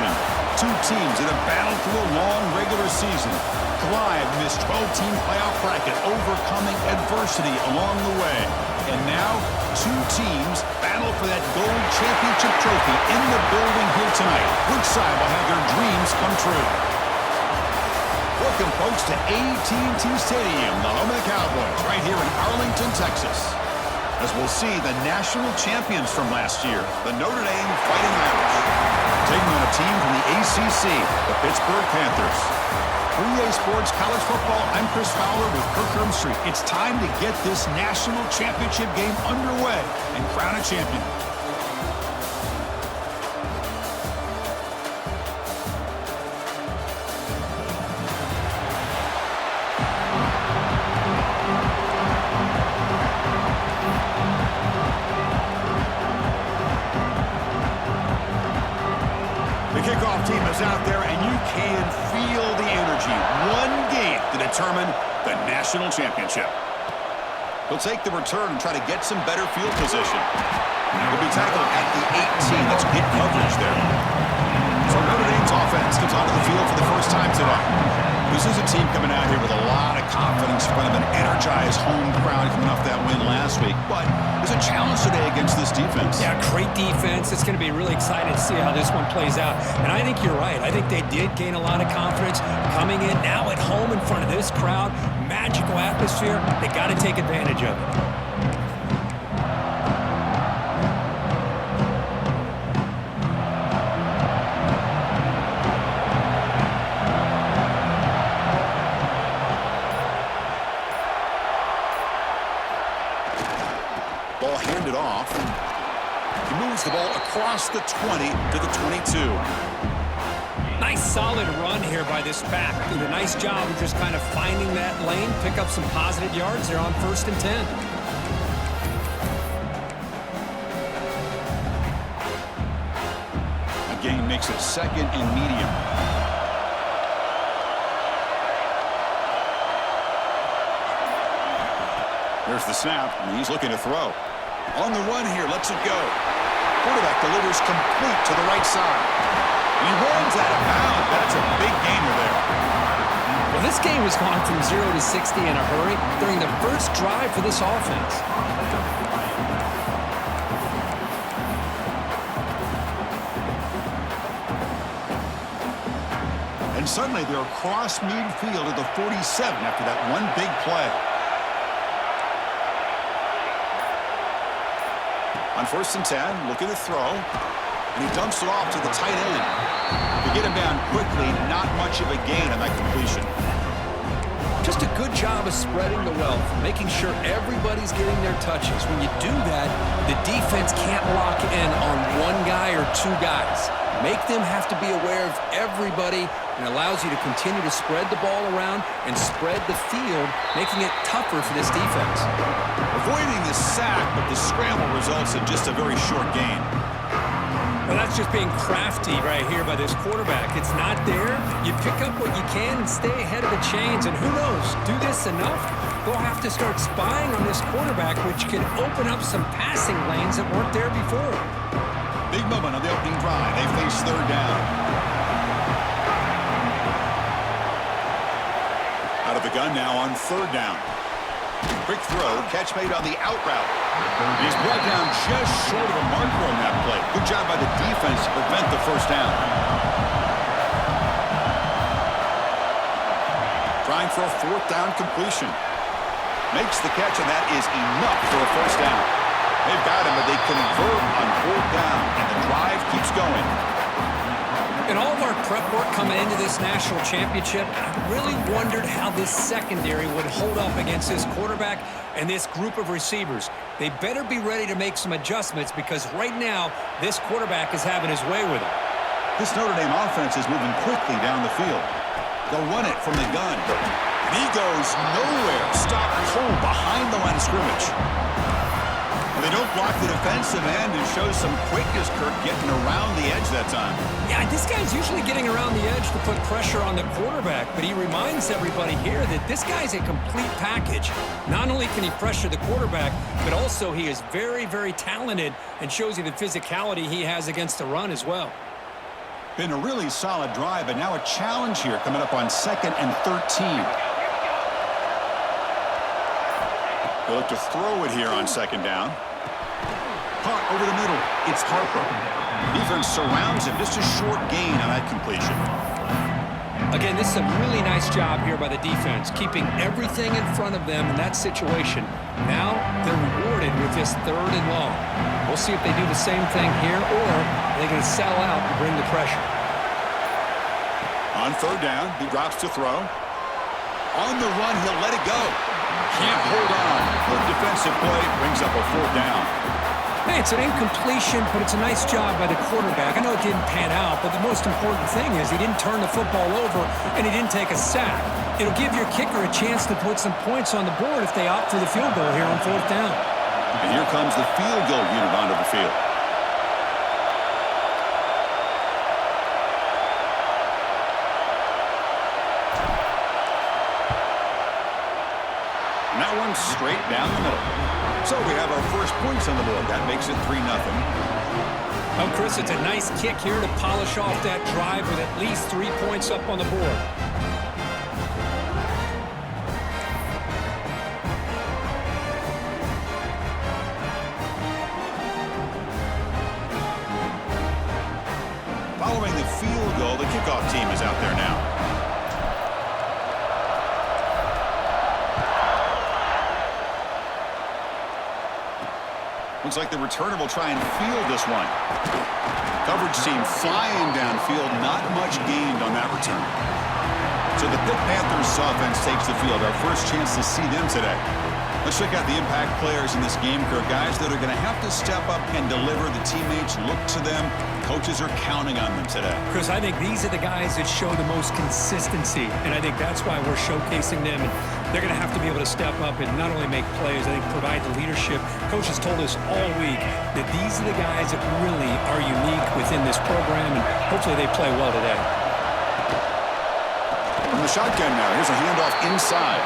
season. Two teams that have battled through a long regular season, thrived in this 12-team playoff bracket, overcoming adversity along the way. And now, two teams battle for that gold championship trophy in the building here tonight. Which side will have their dreams come true? Welcome, folks, to AT&T Stadium, the home of the Cowboys, right here in Arlington, Texas. As we'll see the national champions from last year, the Notre Dame Fighting Irish, taking on a team from the ACC, the Pittsburgh Panthers. For EA Sports College Football, I'm Chris Fowler with Kirk Herbstreit. It's time to get this national championship game underway and crown a champion. The kickoff team is out there, and you can feel the energy. One game to determine the national championship. He'll take the return and try to get some better field position. He'll be tackled at the 18. That's good coverage there. So Notre Dame's offense comes onto the field for the first time today. This is a team coming out here with a lot of confidence in front of an energized home crowd coming off that win last week. But there's a challenge today against this defense. Yeah, great defense. It's going to be really exciting to see how this one plays out. And I think you're right. I think they did gain a lot of confidence coming in now at home in front of this crowd. Magical atmosphere. They got to take advantage of it. Ball handed off. He moves the ball across the 20 to the 22. Nice solid run here by this back. Did a nice job of just kind of finding that lane, pick up some positive yards there on 1st and 10. A gain makes it 2nd and medium. There's the snap, and he's looking to throw. On the run here, lets it go. Quarterback delivers complete to the right side. He runs out of bounds. That's a big gainer there. Well, this game has gone from 0 to 60 in a hurry during the first drive for this offense. And suddenly they're across midfield at the 47 after that one big play. On 1st and 10, looking to throw, and he dumps it off to the tight end. To get him down quickly, not much of a gain on that completion. Just a good job of spreading the wealth, making sure everybody's getting their touches. When you do that, the defense can't lock in on one guy or two guys. Make them have to be aware of everybody, and allows you to continue to spread the ball around and spread the field, making it tougher for this defense. Avoiding the sack, but the scramble results in just a very short gain. Well, that's just being crafty right here by this quarterback. It's not there. You pick up what you can and stay ahead of the chains. And who knows, do this enough, they'll have to start spying on this quarterback, which can open up some passing lanes that weren't there before. Big moment on the opening drive. They face 3rd down. Out of the gun now on 3rd down. Quick throw, catch made on the out route. He's brought down just short of a marker on that play. Good job by the defense to prevent the 1st down. Trying for a 4th down completion. Makes the catch, and that is enough for a 1st down. They've got him, but they convert on 4th down, and the drive keeps going. In all of our prep work coming into this national championship, I really wondered how this secondary would hold up against this quarterback and this group of receivers. They better be ready to make some adjustments, because right now, this quarterback is having his way with it. This Notre Dame offense is moving quickly down the field. They'll run it from the gun. And he goes nowhere. Stopped cold behind the line of scrimmage. They don't block the defensive end and show some quickness, Kirk, getting around the edge that time. Yeah, this guy's usually getting around the edge to put pressure on the quarterback, but he reminds everybody here that this guy's a complete package. Not only can he pressure the quarterback, but also he is very, very talented and shows you the physicality he has against the run as well. Been a really solid drive, but now a challenge here coming up on 2nd and 13. They'll look to throw it here on 2nd down. Caught over the middle. It's Harper. Defense surrounds him. Just a short gain on that completion. Again, this is a really nice job here by the defense, keeping everything in front of them in that situation. Now they're rewarded with this 3rd and long. We'll see if they do the same thing here, or they're going to sell out and bring the pressure. On 3rd down, he drops to throw. On the run, he'll let it go. Can't hold on. The defensive play brings up a 4th down. Hey, it's an incompletion, but it's a nice job by the quarterback. I know it didn't pan out, but the most important thing is he didn't turn the football over and he didn't take a sack. It'll give your kicker a chance to put some points on the board if they opt for the field goal here on 4th down. And here comes the field goal unit onto the field. And that one's straight down the middle. So we have our first points on the board. That makes it 3-0. Oh, Chris, it's a nice kick here to polish off that drive with at least 3 points up on the board. Following the field goal, the kickoff team is out there now. Looks like the returner will try and field this one. Coverage team flying downfield, not much gained on that return. So the Pitt Panthers offense takes the field. Our first chance to see them today. Let's check out the impact players in this game, Kirk. Guys that are going to have to step up and deliver. The teammates look to them. Coaches are counting on them today. Chris, I think these are the guys that show the most consistency, and I think that's why we're showcasing them. And they're going to have to be able to step up and not only make plays, I think provide the leadership. Coaches told us all week that these are the guys that really are unique within this program, and hopefully they play well today. From the shotgun now, here's a handoff inside.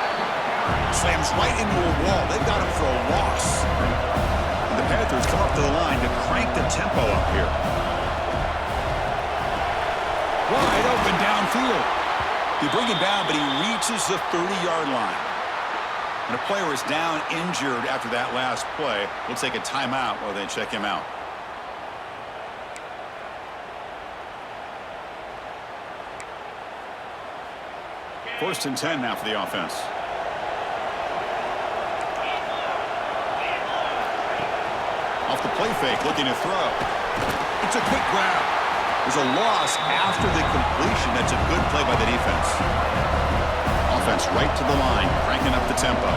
Slams right into a wall. They've got him for a loss. And the Panthers come up to the line to crank the tempo up here. Wide open downfield. They bring him down, but he reaches the 30-yard line. And a player is down injured after that last play. We'll take a timeout while they check him out. First and 10 now for the offense. Off the play fake, looking to throw. It's a quick grab. There's a loss after the completion. That's a good play by the defense. Offense right to the line, cranking up the tempo.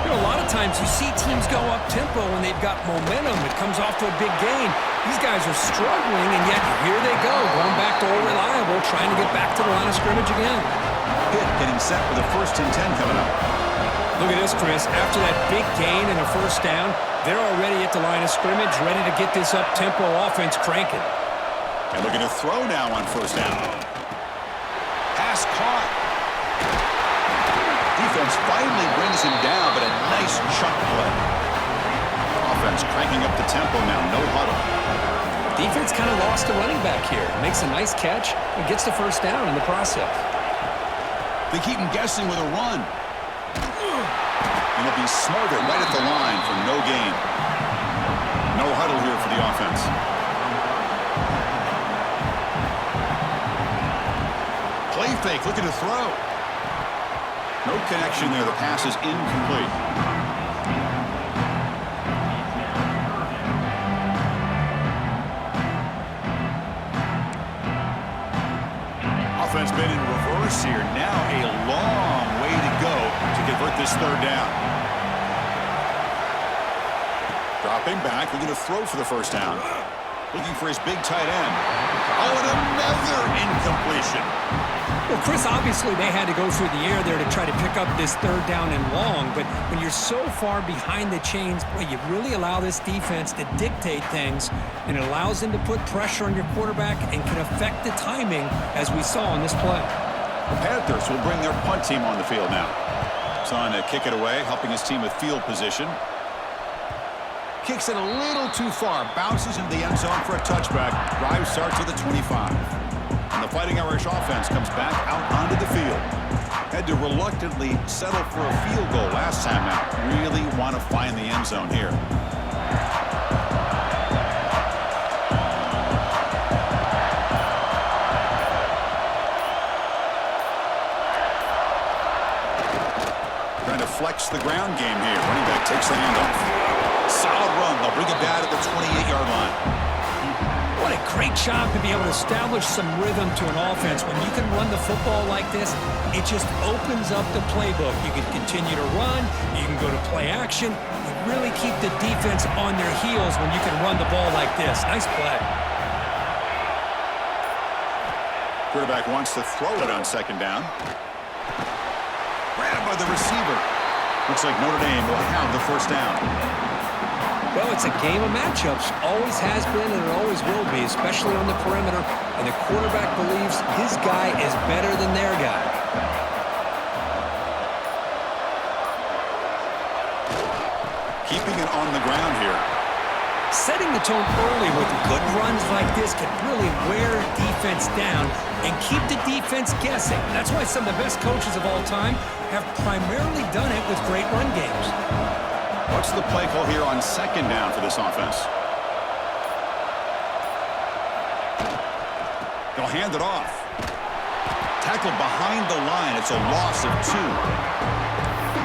You know, a lot of times you see teams go up tempo when they've got momentum. It comes off to a big gain. These guys are struggling, and yet here they go, going back to old reliable, trying to get back to the line of scrimmage again. Pitt getting set for the first and 10 coming up. Look at this, Chris. After that big gain and a first down, they're already at the line of scrimmage, ready to get this up-tempo offense cranking. And looking to throw now on first down. Pass caught. Defense finally brings him down, but a nice chunk play. Offense cranking up the tempo now, no huddle. Defense kind of lost a running back here. Makes a nice catch and gets the first down in the process. They keep him guessing with a run. And he'll be smothered right at the line for no gain. No huddle here for the offense. Play fake, looking to throw. No connection there. The pass is incomplete. Offense been in reverse here. Now a long way to go to convert this third down. Dropping back, looking to throw for the first down. Looking for his big tight end. Oh, and another incompletion. Well, Chris, obviously they had to go through the air there to try to pick up this third down and long, but when you're so far behind the chains, boy, you really allow this defense to dictate things, and it allows them to put pressure on your quarterback and can affect the timing, as we saw on this play. The Panthers will bring their punt team on the field now. It's on to kick it away, helping his team with field position. Kicks it a little too far. Bounces into the end zone for a touchback. Drive starts at the 25. And the Fighting Irish offense comes back out onto the field. Had to reluctantly settle for a field goal last time out. Really want to find the end zone here. Trying to flex the ground game here. Running back takes the handoff. Solid run. They'll bring it down at the 28-yard line. What a great job to be able to establish some rhythm to an offense. When you can run the football like this, it just opens up the playbook. You can continue to run. You can go to play action. You really keep the defense on their heels when you can run the ball like this. Nice play. Quarterback wants to throw it on second down. Grabbed by the receiver. Looks like Notre Dame will have the first down. Well, it's a game of matchups. Always has been and it always will be, especially on the perimeter. And the quarterback believes his guy is better than their guy. Keeping it on the ground here. Setting the tone early with good runs like this can really wear defense down and keep the defense guessing. That's why some of the best coaches of all time have primarily done it with great run games. What's the play call here on second down for this offense? They'll hand it off. Tackled behind the line. It's a loss of 2.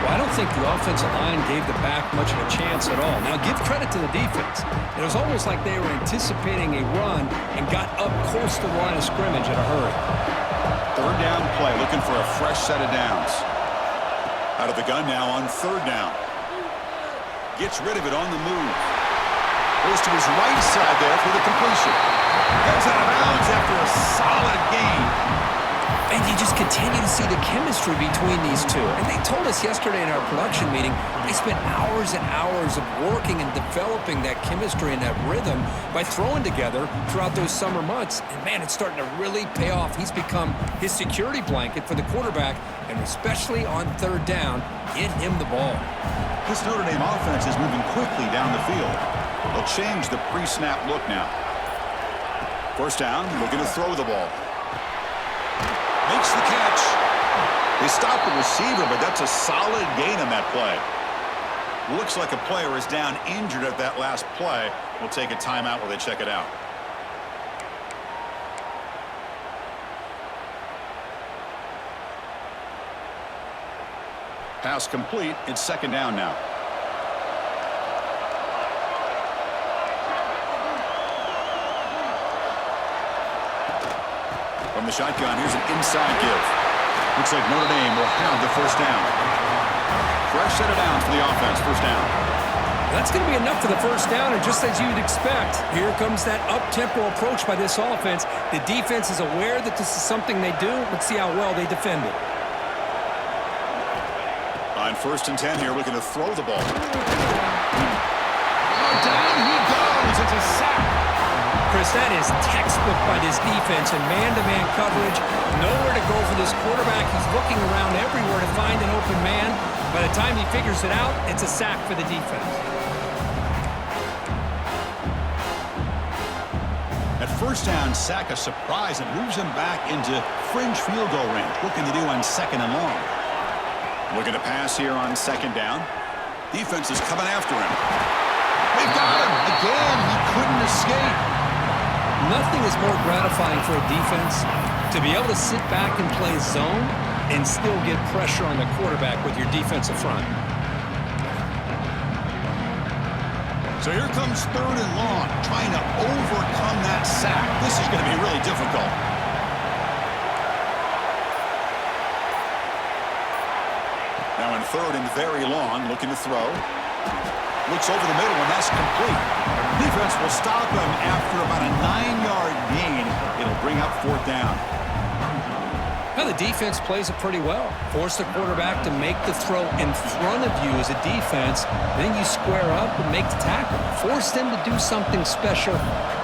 Well, I don't think the offensive line gave the back much of a chance at all. Now, give credit to the defense. It was almost like they were anticipating a run and got up close to the line of scrimmage in a hurry. Third down play, looking for a fresh set of downs. Out of the gun now on third down. Gets rid of it on the move. Goes to his right side there for the completion. Goes out of bounds after a solid gain. And you just continue to see the chemistry between these two. And they told us yesterday in our production meeting, they spent hours and hours of working and developing that chemistry and that rhythm by throwing together throughout those summer months. And, man, it's starting to really pay off. He's become his security blanket for the quarterback, and especially on third down, get him the ball. This Notre Dame offense is moving quickly down the field. They'll change the pre-snap look now. First down, looking to throw the ball. Makes the catch. They stop the receiver, but that's a solid gain on that play. Looks like a player is down injured at that last play. We'll take a timeout while they check it out. Pass complete. It's second down now. From the shotgun, here's an inside give. Looks like Notre Dame will have the first down. Fresh set of downs for the offense. First down. That's going to be enough for the first down, and just as you'd expect, here comes that up-tempo approach by this offense. The defense is aware that this is something they do. Let's see how well they defend it. On first and 10 here, looking to throw the ball. Down he goes. It's a sack. Chris, that is textbook by this defense in man-to-man coverage. Nowhere to go for this quarterback. He's looking around everywhere to find an open man. By the time he figures it out, it's a sack for the defense. At first down, sack a surprise and moves him back into fringe field goal range. Looking to do on second and long. Looking to pass here on second down. Defense is coming after him. They've got him. Again, he couldn't escape. Nothing is more gratifying for a defense to be able to sit back and play zone and still get pressure on the quarterback with your defensive front. So here comes third and long, trying to overcome that sack. This is going to be really difficult. Now in third and very long, looking to throw. Looks over the middle, and that's complete. Defense will stop him after about a 9-yard gain. It'll bring up fourth down. Now the defense plays it pretty well. Force the quarterback to make the throw in front of you as a defense. Then you square up and make the tackle. Force them to do something special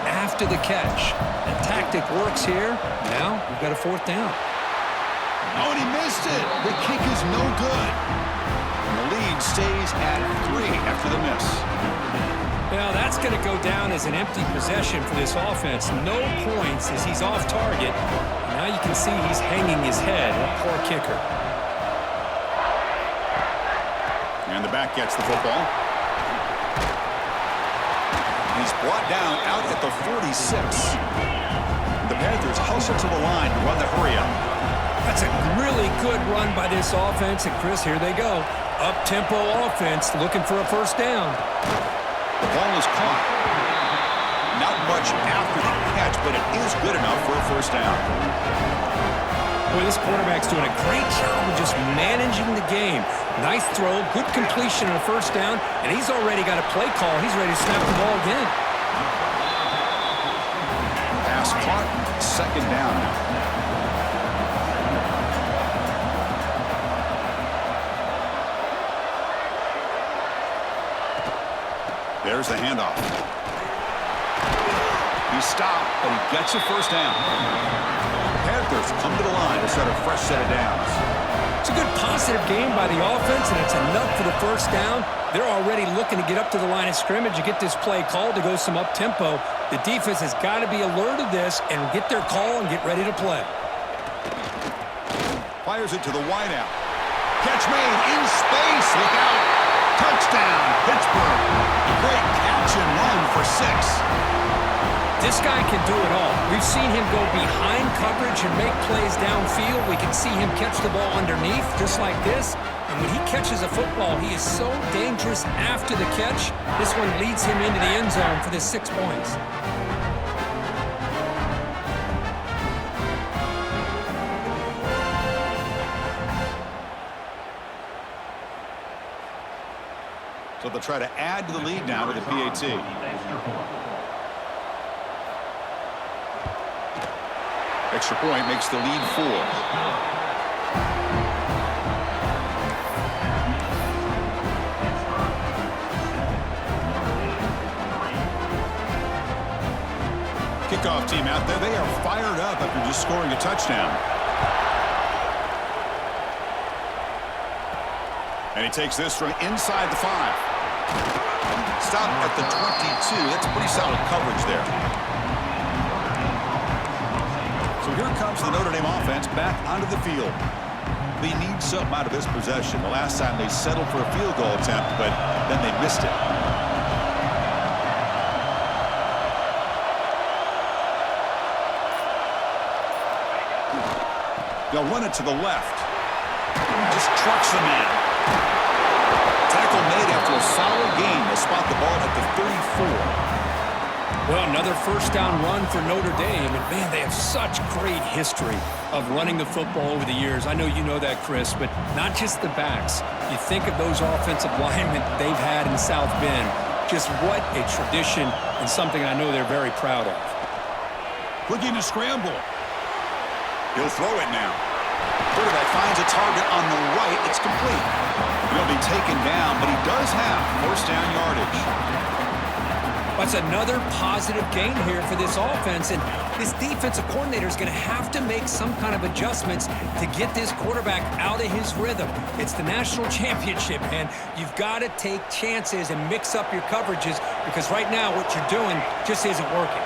after the catch. That tactic works here. Now we've got a fourth down. Oh, and he missed it. The kick is no good. And the lead stays at 3 after the miss. Well, that's going to go down as an empty possession for this offense. No points as he's off target. Now you can see he's hanging his head. Poor kicker. And the back gets the football. He's brought down out at the 46. The Panthers hustle to the line to run the hurry up. That's a really good run by this offense. And, Chris, here they go. Up-tempo offense looking for a first down. The ball is caught. Not much after the catch, but it is good enough for a first down. Boy, this quarterback's doing a great job of just managing the game. Nice throw, good completion on a first down, and he's already got a play call. He's ready to snap the ball again. Pass caught, second down now. There's the handoff. He's stopped, but he gets a first down. Panthers come to the line to set a fresh set of downs. It's a good positive game by the offense, and it's enough for the first down. They're already looking to get up to the line of scrimmage and get this play called to go some up-tempo. The defense has got to be alert of this and get their call and get ready to play. Fires it to the wideout. Catch made in space. Look out. Touchdown, Pittsburgh. Great catch and run for 6. This guy can do it all. We've seen him go behind coverage and make plays downfield. We can see him catch the ball underneath just like this. And when he catches a football, he is so dangerous after the catch. This one leads him into the end zone for the 6 points. So they'll try to add to the lead now with the PAT. Extra point makes the lead 4. Kickoff team out there. They are fired up after just scoring a touchdown. And he takes this from inside the 5. Stop at the 22. That's pretty solid coverage there. So here comes the Notre Dame offense back onto the field. They need something out of this possession. The last time they settled for a field goal attempt, but then they missed it. They'll run it to the left. Just trucks the man. Tackle made after a solid gain. They'll spot the ball at the 34. Well, another first down run for Notre Dame. And, man, they have such great history of running the football over the years. I know you know that, Chris, but not just the backs. You think of those offensive linemen they've had in South Bend. Just what a tradition and something I know they're very proud of. Looking to scramble. He'll throw it now. Quarterback finds a target on the right. It's complete. He'll be taken down, but he does have first down yardage. That's another positive gain here for this offense, and this defensive coordinator is going to have to make some kind of adjustments to get this quarterback out of his rhythm. It's the national championship, man. You've got to take chances and mix up your coverages because right now what you're doing just isn't working.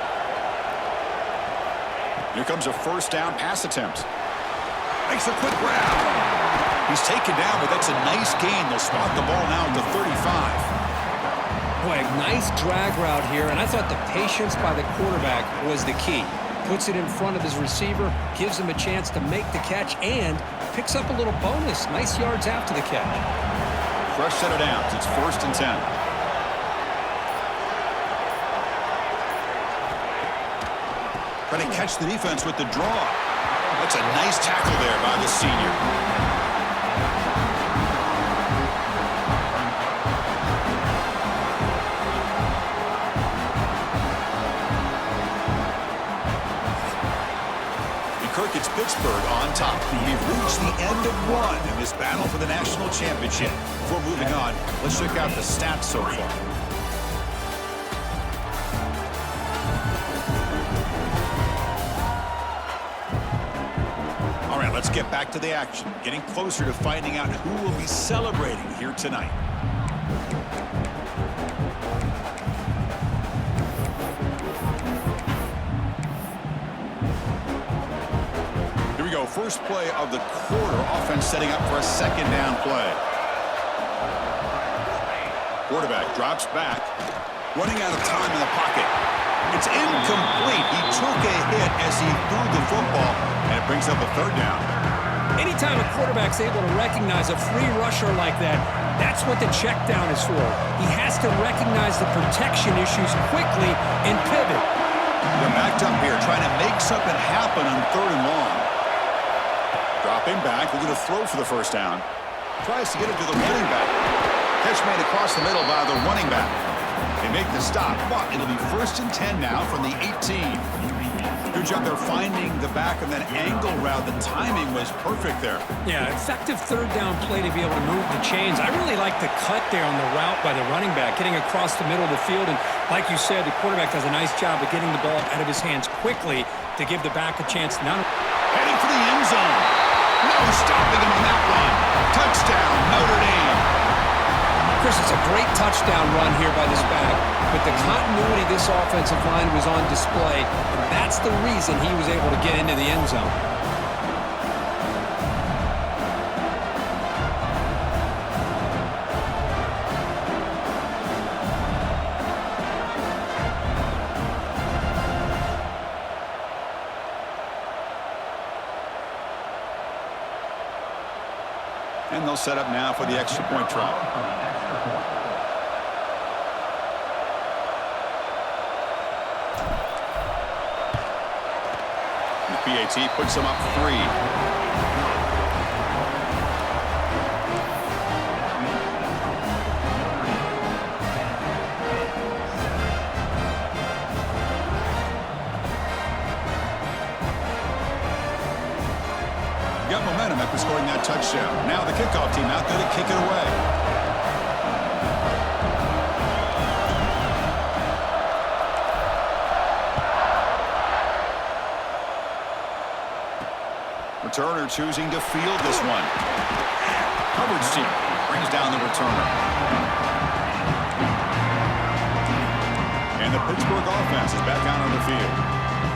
Here comes a first down pass attempt. Makes a quick grab. He's taken down, but that's a nice gain. They'll spot the ball now at the 35. Boy, a nice drag route here, and I thought the patience by the quarterback was the key. Puts it in front of his receiver, gives him a chance to make the catch, and picks up a little bonus. Nice yards after the catch. Fresh set of downs. It's 1st and 10. Trying to catch the defense with the draw. That's a nice tackle there by the senior. It's Pittsburgh on top. We've reached the end of one in this battle for the national championship. Before moving on, let's check out the stats so far. All right, let's get back to the action. Getting closer to finding out who will be celebrating here tonight. go. First play of the quarter. Offense setting up for a second down play. Quarterback drops back. Running out of time in the pocket. It's incomplete. He took a hit as he threw the football, and it brings up a third down. Anytime a quarterback's able to recognize a free rusher like that, that's what the check down is for. He has to recognize the protection issues quickly and pivot. They're backed up here, trying to make something happen on 3rd and long. Dropping back, looking to throw for the first down. Tries to get it to the running back. Catch made across the middle by the running back. They make the stop, but it'll be 1st and 10 now from the 18. Good job there finding the back of that angle route. The timing was perfect there. Yeah, effective 3rd down play to be able to move the chains. I really like the cut there on the route by the running back, getting across the middle of the field. And like you said, the quarterback does a nice job of getting the ball out of his hands quickly to give the back a chance. Heading for the end zone. No stopping him on that one. Touchdown, Notre Dame. Chris, it's a great touchdown run here by this back, but the continuity of this offensive line was on display, and that's the reason he was able to get into the end zone. And they'll set up now for the extra point try. The PAT puts them up 3. Got momentum after scoring that touchdown. Now the kickoff team out there to kick it away. Returner choosing to field this one. Coverage team brings down the returner. And the Pittsburgh offense is back out on the field.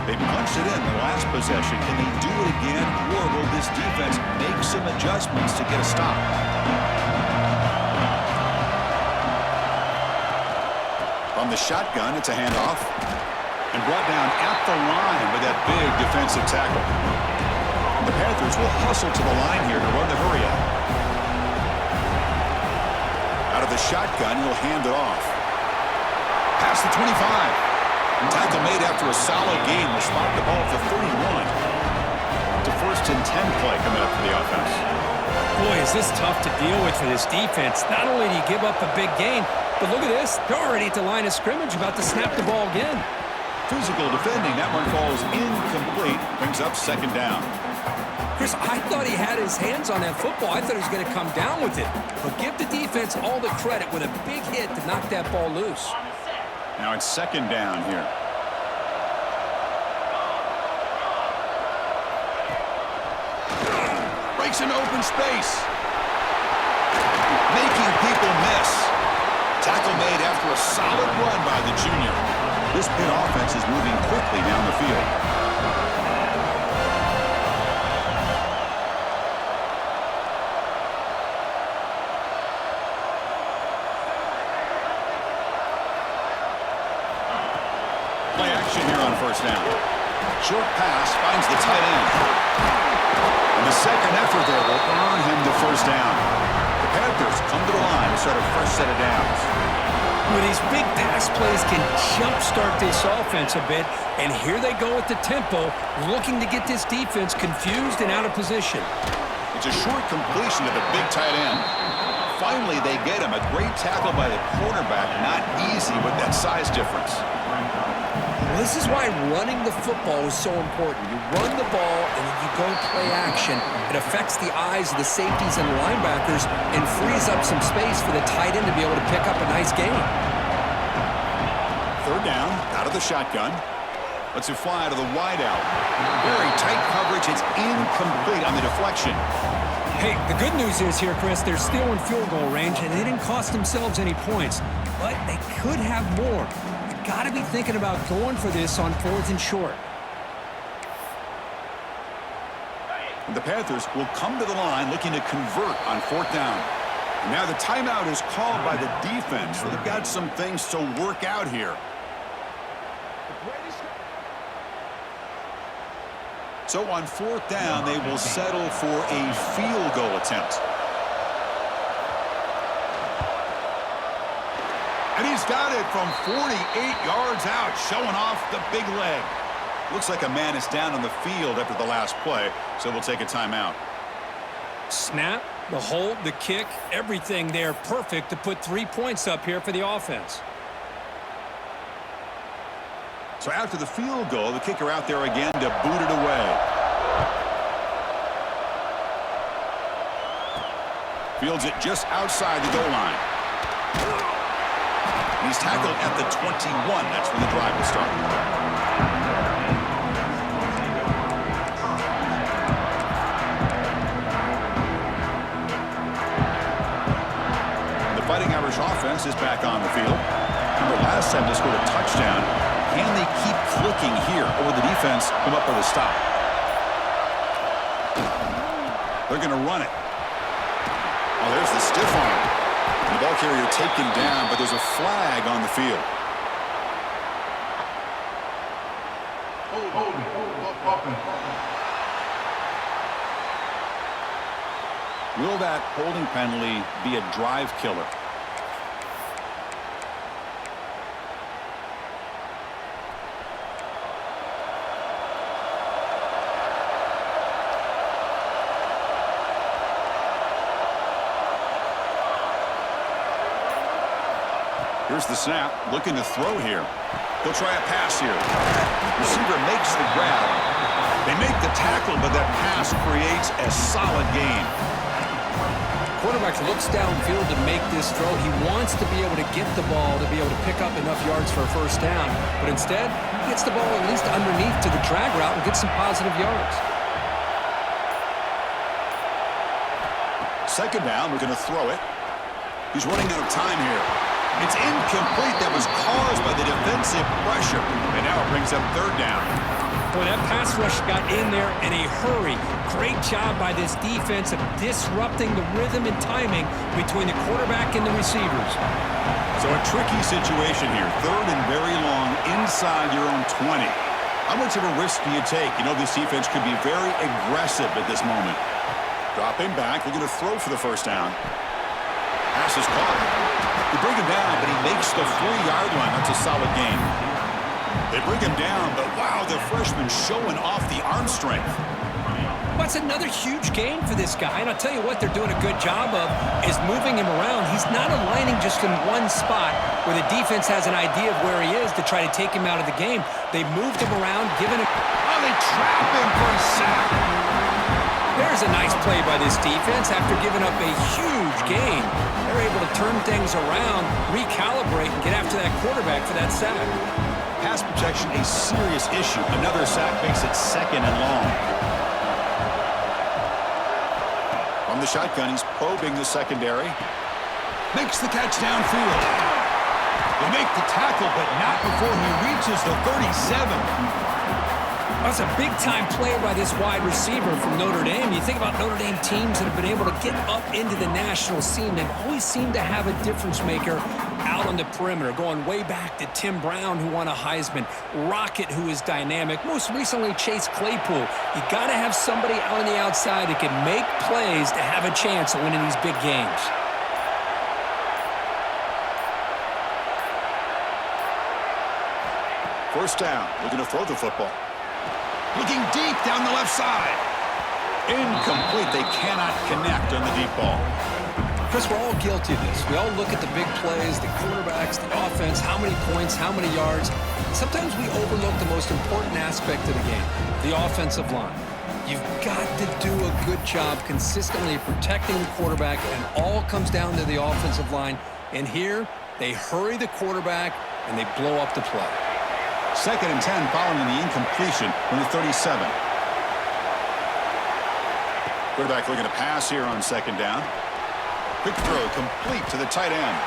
They punched it in the last possession. Can they do it again, or will this defense make some adjustments to get a stop? From the shotgun, it's a handoff. And brought down at the line with that big defensive tackle. The Panthers will hustle to the line here to run the hurry-up. Out of the shotgun, he'll hand it off. Past the 25. Tackle made after a solid game. Will spot the ball for 31. It's a 1st and 10 play coming up for the offense. Boy, is this tough to deal with for this defense. Not only do you give up a big gain, but look at this. They're already at the line of scrimmage, about to snap the ball again. Physical defending. That one falls incomplete. Brings up 2nd down. Chris, I thought he had his hands on that football. I thought he was going to come down with it. But give the defense all the credit with a big hit to knock that ball loose. Now it's 2nd down here. Breaks into open space. Making people miss. Tackle made after a solid run by the junior. This Pitt offense is moving quickly down the field. Play action here on 1st down. Short pass finds the tight end. And the second effort there will earn him the 1st down. The Panthers come to the line to start a fresh set of downs. Well, these big pass plays can jumpstart this offense a bit, and here they go at the tempo, looking to get this defense confused and out of position. It's a short completion to the big tight end. Finally, they get him. A great tackle by the quarterback. Not easy with that size difference. Well, this is why running the football is so important. You run the ball, and then you go play action. It affects the eyes of the safeties and linebackers and frees up some space for the tight end to be able to pick up a nice gain. 3rd down, out of the shotgun. Let's it fly to the wideout. Very tight coverage. It's incomplete on the deflection. Hey, the good news is here, Chris, they're still in field goal range, and they didn't cost themselves any points. But they could have more. You got to be thinking about going for this on 4th and short. The Panthers will come to the line looking to convert on 4th down. And now the timeout is called by the defense, so they've got some things to work out here. So on 4th down, they will settle for a field goal attempt. And he's got it from 48 yards out, showing off the big leg. Looks like a man is down on the field after the last play, so we'll take a timeout. Snap, the hold, the kick, everything there perfect to put 3 points up here for the offense. So after the field goal, the kicker out there again to boot it away. Fields it just outside the goal line. He's tackled at the 21. That's when the drive will start. The Fighting Irish offense is back on the field. Remember, last time they scored a touchdown. Can they keep clicking here, or will the defense come up with a stop? They're going to run it. Oh, there's the stiff arm. The ball carrier taken down, but there's a flag on the field. Will that holding penalty be a drive killer? Here's the snap, looking to throw here. He'll try a pass here. Receiver makes the grab. They make the tackle, but that pass creates a solid gain. Quarterback looks downfield to make this throw. He wants to be able to get the ball to be able to pick up enough yards for a first down. But instead, he gets the ball at least underneath to the drag route and gets some positive yards. 2nd down, we're going to throw it. He's running out of time here. It's incomplete. That was caused by the defensive pressure. And now it brings up 3rd down. Boy, that pass rush got in there in a hurry. Great job by this defense of disrupting the rhythm and timing between the quarterback and the receivers. So a tricky situation here. 3rd and very long inside your own 20. How much of a risk do you take? You know, this defense could be very aggressive at this moment. Dropping back. We're going to throw for the first down. Pass is caught. They bring him down, but he makes the 3-yard line. That's a solid gain. They bring him down, but wow, the freshman showing off the arm strength. That's another huge gain for this guy. And I'll tell you what they're doing a good job of is moving him around. He's not aligning just in one spot where the defense has an idea of where he is to try to take him out of the game. They moved him around, giving him... Oh, they trap him for a sack. There's a nice play by this defense after giving up a huge gain. They're able to turn things around, recalibrate, and get after that quarterback for that sack. Pass protection, a serious issue. Another sack makes it 2nd and long. From the shotgun, he's probing the secondary. Makes the catch downfield. They make the tackle, but not before he reaches the 37. That's a big-time play by this wide receiver from Notre Dame. You think about Notre Dame teams that have been able to get up into the national scene. They've always seemed to have a difference maker out on the perimeter, going way back to Tim Brown, who won a Heisman, Rocket, who is dynamic, most recently Chase Claypool. You got to have somebody out on the outside that can make plays to have a chance of winning these big games. First down. We're going to throw the football. Looking deep down the left side. Incomplete. They cannot connect on the deep ball. Chris, we're all guilty of this. We all look at the big plays, the quarterbacks, the offense, how many points, how many yards. Sometimes we overlook the most important aspect of the game, the offensive line. You've got to do a good job consistently protecting the quarterback, and all comes down to the offensive line. And here, they hurry the quarterback, and they blow up the play. 2nd and 10 following the incompletion from the 37. Quarterback looking to pass here on 2nd down. Quick throw complete to the tight end.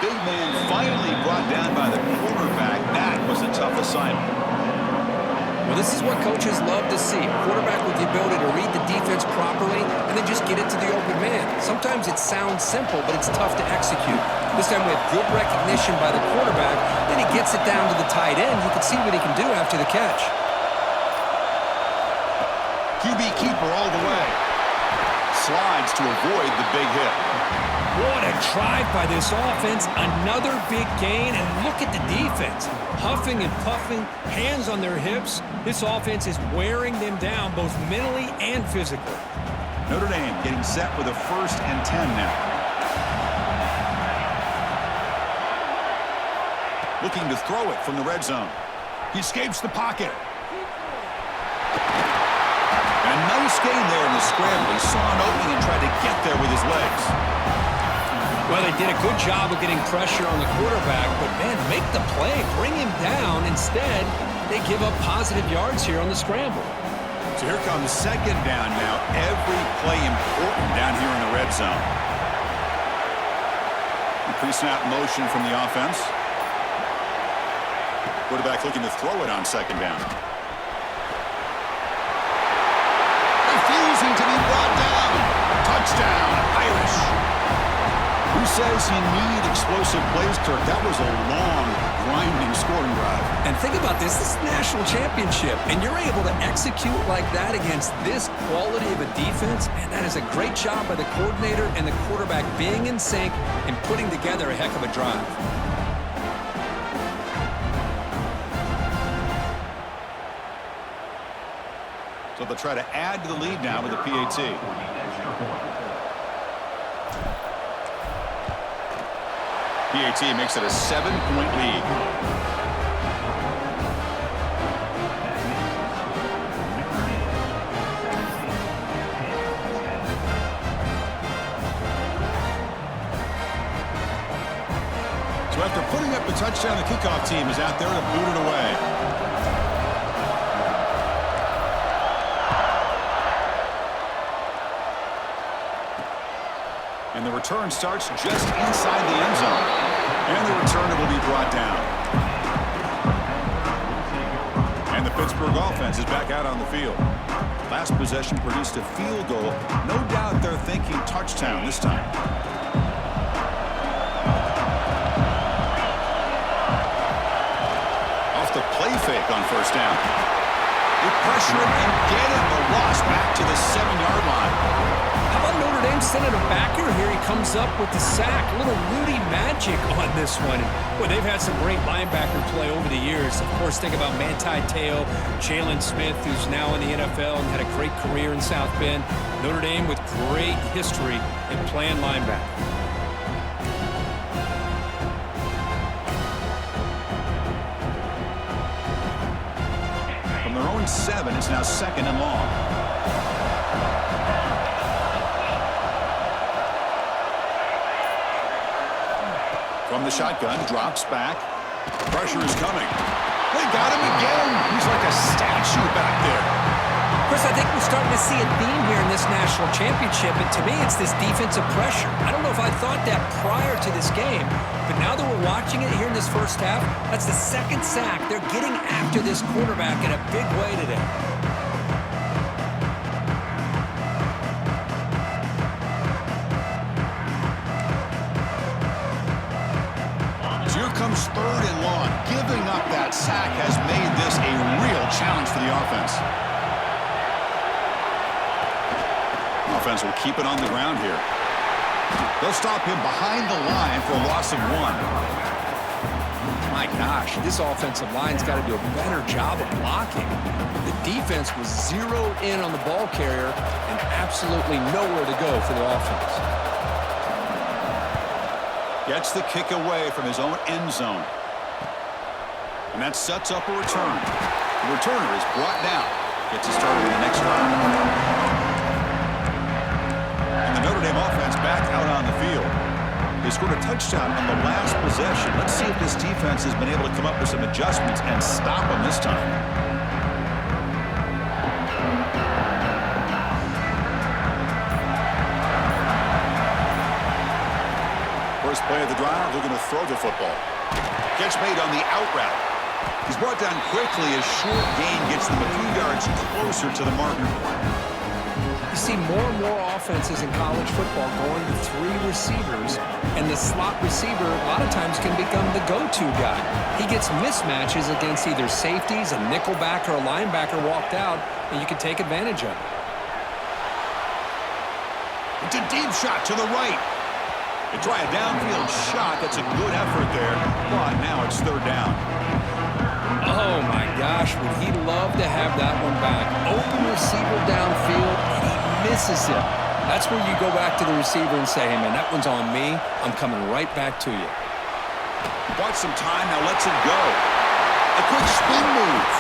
Big man finally brought down by the quarterback. That was a tough assignment. Well, this is what coaches love to see. A quarterback with the ability to read the defense sometimes it sounds simple, but it's tough to execute. This time we have good recognition by the quarterback. Then he gets it down to the tight end. You can see what he can do after the catch. QB keeper all the way. Slides to avoid the big hit. What a drive by this offense. Another big gain, and look at the defense. Huffing and puffing, hands on their hips. This offense is wearing them down both mentally and physically. Notre Dame getting set with a 1st and 10 now. Looking to throw it from the red zone. He escapes the pocket. And a nice gain there in the scramble. He saw an opening and tried to get there with his legs. Well, they did a good job of getting pressure on the quarterback, but, man, make the play. Bring him down. Instead, they give up positive yards here on the scramble. So here comes 2nd down now. Every play important down here in the red zone. Pre-snap motion from the offense. Quarterback looking to throw it on 2nd down. Refusing to be brought down. Touchdown, Irish. Who says you need explosive plays, Kirk? That was a long, grinding scoring drive. And think about this. This is a national championship, and you're able to execute like that against this quality of a defense. Man, that is a great job by the coordinator and the quarterback being in sync and putting together a heck of a drive. So they'll try to add to the lead now with a PAT. PAT makes it a 7-point lead. So after putting up the touchdown, the kickoff team is out there to boot it away. And the return starts just inside the end zone. And the returner will be brought down. And the Pittsburgh offense is back out on the field. Last possession produced a field goal. No doubt they're thinking touchdown this time. Off the play fake on 1st down. They pressure him and get him. A loss back to the 7-yard line. How about Notre Dame sending a backer here? He comes up with the sack. A little Rudy magic on this one. Boy, they've had some great linebacker play over the years. Of course, think about Manti Te'o, Jalen Smith, who's now in the NFL and had a great career in South Bend. Notre Dame with great history in playing linebacker. From their own 7, it's now 2nd and long. From the shotgun, drops back. Pressure is coming. They got him again. He's like a statue back there. Chris, I think we're starting to see a theme here in this national championship, and to me, it's this defensive pressure. I don't know if I thought that prior to this game, but now that we're watching it here in this first half, that's the 2nd sack. They're getting after this quarterback in a big way today. Comes 3rd and long. Giving up that sack has made this a real challenge for the offense. Offense will keep it on the ground here. They'll stop him behind the line for a loss of 1. My gosh, this offensive line's got to do a better job of blocking. The defense was zeroed in on the ball carrier and absolutely nowhere to go for the offense. Gets the kick away from his own end zone. And that sets up a return. The returner is brought down. Gets it started in the next drive. And the Notre Dame offense back out on the field. They scored a touchdown on the last possession. Let's see if this defense has been able to come up with some adjustments and stop them this time. First play of the drive, they're going to throw the football. Catch made on the out route. He's brought down quickly as short gain gets them a few yards closer to the marker. You see see more and more offenses in college football going to 3 receivers, and the slot receiver a lot of times can become the go-to guy. He gets mismatches against either safeties, a nickelbacker, or a linebacker walked out, and you can take advantage of it. It's a deep shot to the right. They try a downfield shot. That's a good effort there, but now it's 3rd down. Oh, my gosh, would he love to have that one back. Open receiver downfield, and he misses it. That's where you go back to the receiver and say, hey, man, that one's on me. I'm coming right back to you. Bought some time, now lets it go. A quick spin move.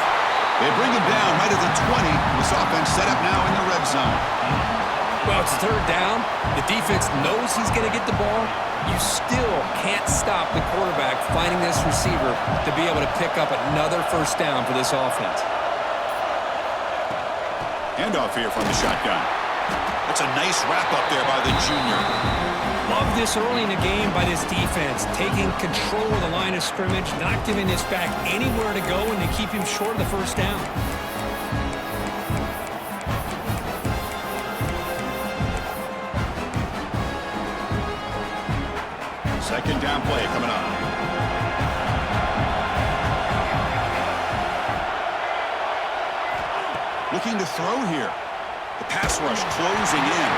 They bring him down right at the 20. This offense set up now in the red zone. Well, it's 3rd down. The defense knows he's going to get the ball. You still can't stop the quarterback finding this receiver to be able to pick up another 1st down for this offense. Handoff here from the shotgun. That's a nice wrap-up there by the junior. Love this early in the game by this defense, taking control of the line of scrimmage, not giving this back anywhere to go, and to keep him short of the 1st down. Second down play coming up. Looking to throw here. The pass rush closing in.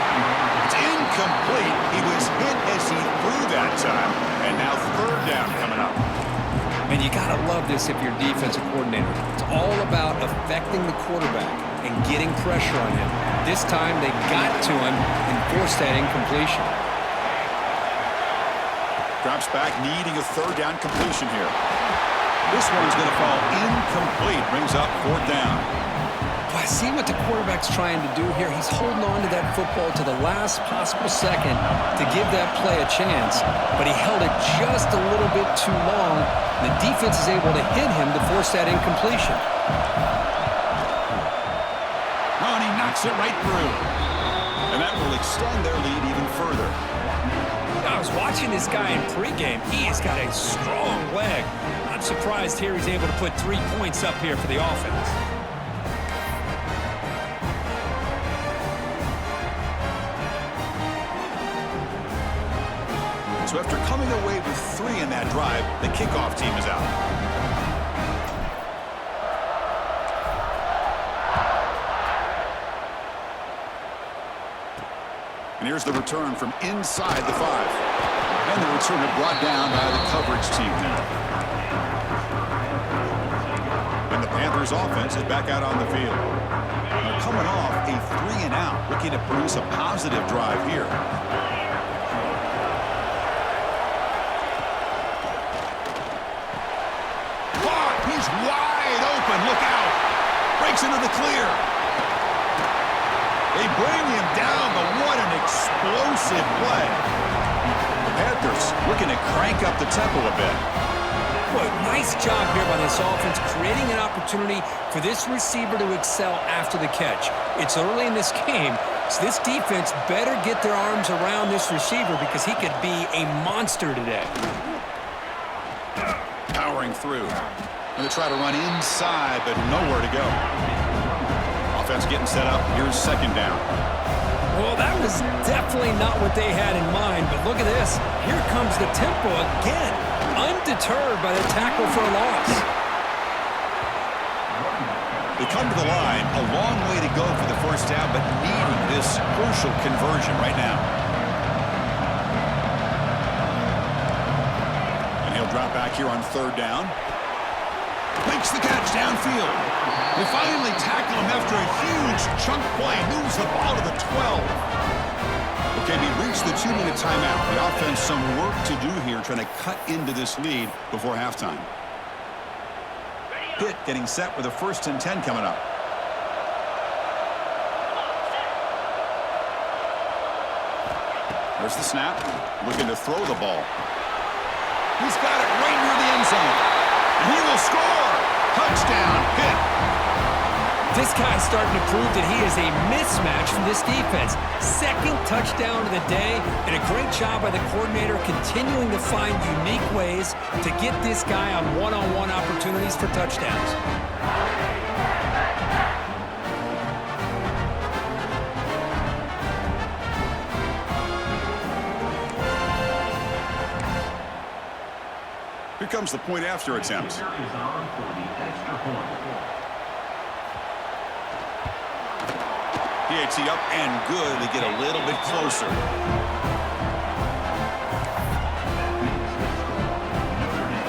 It's incomplete. He was hit as he threw that time. And now 3rd down coming up. And you got to love this if you're a defensive coordinator. It's all about affecting the quarterback and getting pressure on him. This time they got to him and forced that incompletion. Drops back, needing a 3rd down completion here. This one's going to fall incomplete. Brings up 4th down. Well, I see what the quarterback's trying to do here. He's holding on to that football to the last possible second to give that play a chance, but he held it just a little bit too long. The defense is able to hit him to force that incompletion. Oh, and he knocks it right through. And that will extend their lead even further. I was watching this guy in pregame. He has got a strong leg. Not surprised here he's able to put 3 points up here for the offense. So after coming away with 3 in that drive, the kickoff team is out. And here's the return from inside the 5. And the returner brought down by the coverage team now. And the Panthers offense is back out on the field. They're coming off a 3 and out, looking to produce a positive drive here. He's wide open. Look out. Breaks into the clear. They bring him down, but what an explosive play. The Panthers looking to crank up the tempo a bit. Boy, nice job here by this offense, creating an opportunity for this receiver to excel after the catch. It's early in this game, so this defense better get their arms around this receiver because he could be a monster today. Powering through. Going to try to run inside, but nowhere to go. Offense getting set up. Here's 2nd down. Well, that was definitely not what they had in mind, but look at this. Here comes the tempo again, undeterred by the tackle for a loss. They come to the line, a long way to go for the 1st down, but needing this crucial conversion right now. And he'll drop back here on 3rd down. Makes the catch downfield. They finally tackle him after a huge chunk play. Moves the ball to the 12. Okay, we reached the 2-minute timeout. The offense some work to do here, trying to cut into this lead before halftime. Pitt getting set with a 1st and 10 coming up. There's the snap. Looking to throw the ball. He's got it right near the end zone. And he will score. Touchdown, Pitt. This guy's starting to prove that he is a mismatch from this defense. 2nd touchdown of the day, and a great job by the coordinator continuing to find unique ways to get this guy on one-on-one opportunities for touchdowns. comes the point after attempt. PAT up and good to get a little bit closer.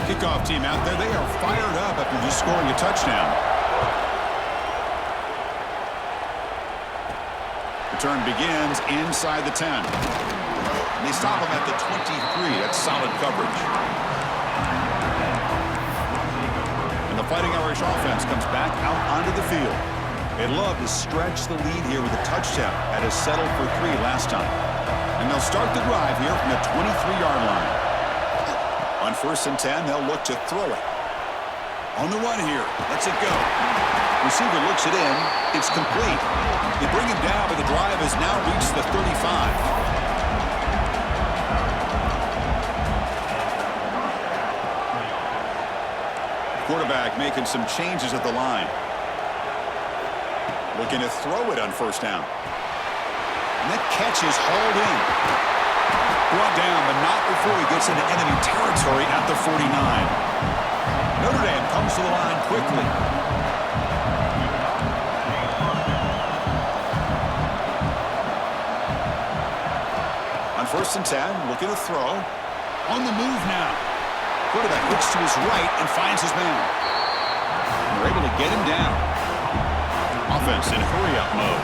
Kickoff team out there. They are fired up after just scoring a touchdown. Return begins inside the 10. And they stop him at the 23. That's solid coverage. And the Fighting Irish offense comes back out onto the field. They'd love to stretch the lead here with a touchdown. That is settled for 3 last time. And they'll start the drive here from the 23-yard line. On 1st and 10, they'll look to throw it. On the run here. Lets it go. Receiver looks it in. It's complete. They bring him down, but the drive has now reached the 35. Quarterback making some changes at the line. Looking to throw it on 1st down. And that catch is hauled in. Brought down, but not before he gets into enemy territory at the 49. Notre Dame comes to the line quickly. On 1st and 10, looking to throw. On the move now. Quarterback looks to his right and finds his man. And they're able to get him down. Offense in hurry-up mode.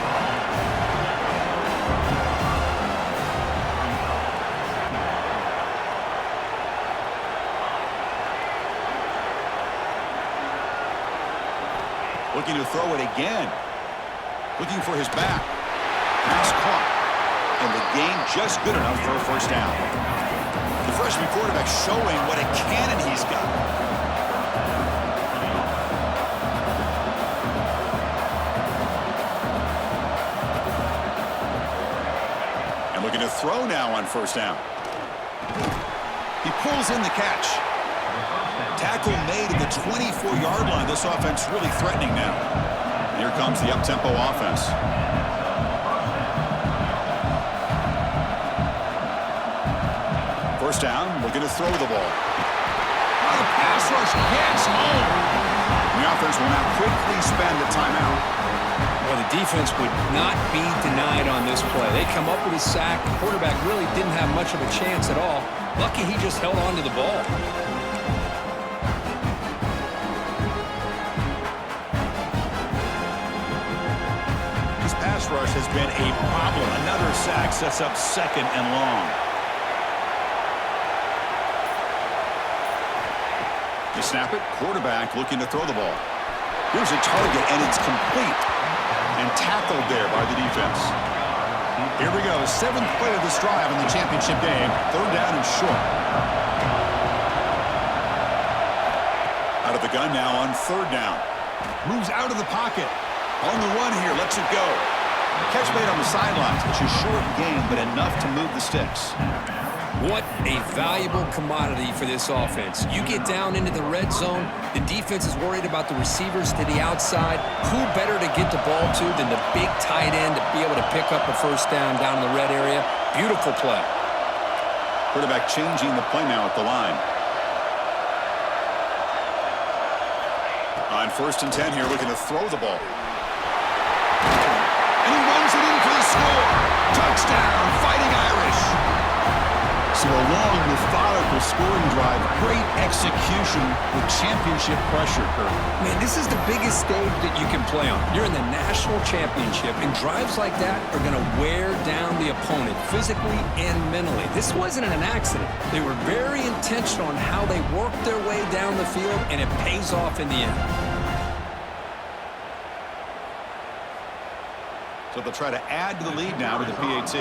Looking to throw it again. Looking for his back. Pass caught. And the gain just good enough for a 1st down. The freshman quarterback showing what a cannon he's got. Looking to throw now on 1st down. He pulls in the catch. Tackle made at the 24-yard line. This offense really threatening now. Here comes the up-tempo offense. First down, looking to throw the ball. The pass rush gets home. The offense will now quickly spend the timeout. Well, the defense would not be denied on this play. They come up with a sack. The quarterback really didn't have much of a chance at all. Lucky he just held on to the ball. This pass rush has been a problem. Another sack sets up 2nd and long. You snap it. Quarterback looking to throw the ball. Here's a target, and it's complete. And tackled there by the defense. Here we go. 7th play of this drive in the championship game. 3rd down and short. Out of the gun now on 3rd down. Moves out of the pocket. On the run here. Lets it go. Catch made on the sidelines. It's a short game, but enough to move the sticks. What a valuable commodity for this offense. You get down into the red zone, the defense is worried about the receivers to the outside. Who better to get the ball to than the big tight end to be able to pick up a 1st down in the red area? Beautiful play. Quarterback changing the play now at the line. On 1st and 10 here, looking to throw the ball. And he runs it in for the score. Touchdown, Fighting Irish. So a long, methodical scoring drive. Great execution with championship pressure, Kurt. Man, this is the biggest stage that you can play on. You're in the national championship, and drives like that are going to wear down the opponent physically and mentally. This wasn't an accident. They were very intentional on how they worked their way down the field, and it pays off in the end. So they'll try to add to the lead now with the PAT.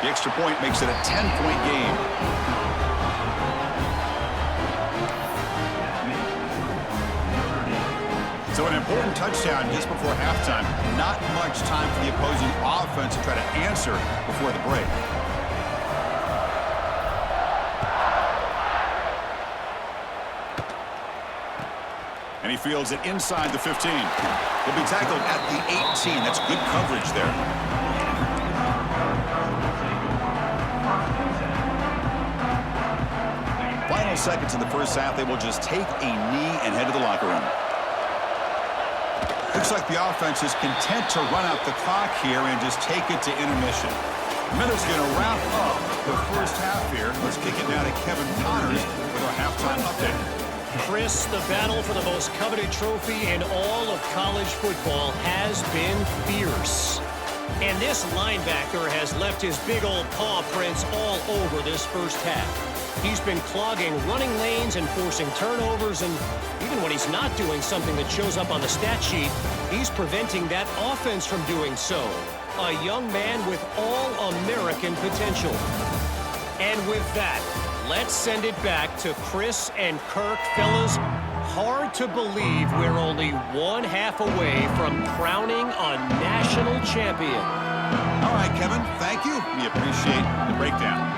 The extra point makes it a 10-point game. So an important touchdown just before halftime. Not much time for the opposing offense to try to answer before the break. And he fields it inside the 15. He'll be tackled at the 18. That's good coverage there. Final seconds in the first half, they will just take a knee and head to the locker room. Looks like the offense is content to run out the clock here and just take it to intermission. Miller's going to wrap up the first half here. Let's kick it now to Kevin Connors with our halftime update. Chris, the battle for the most coveted trophy in all of college football has been fierce. And this linebacker has left his big old paw prints all over this first half. He's been clogging running lanes and forcing turnovers, and even when he's not doing something that shows up on the stat sheet, he's preventing that offense from doing so. A young man with all-American potential. And with that, let's send it back to Chris and Kirk. Fellas, hard to believe we're only one half away from crowning a national champion. All right, Kevin, thank you. We appreciate the breakdown.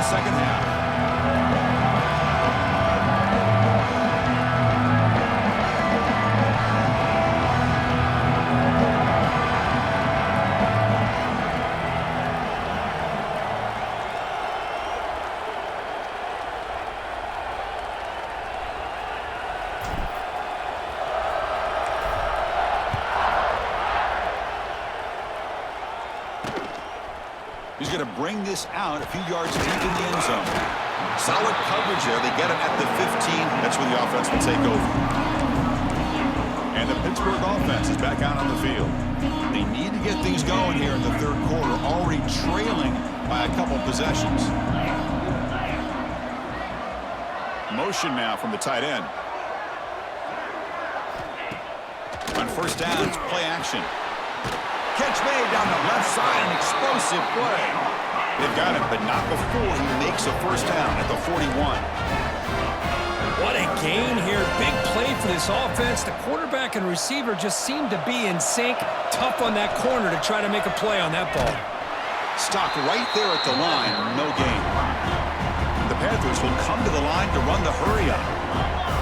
Second half. He's going to bring this out a few yards deep in the end zone. Solid coverage there. They get him at the 15. That's where the offense will take over. And the Pittsburgh offense is back out on the field. They need to get things going here in the third quarter, already trailing by a couple possessions. Motion now from the tight end. On first down, it's play action. Catch made down the left side, an explosive play. They've got him, but not before he makes a first down at the 41. What a gain here. Big play for this offense. The quarterback and receiver just seem to be in sync. Tough on that corner to try to make a play on that ball. Stopped right there at the line, no gain. The Panthers will come to the line to run the hurry up.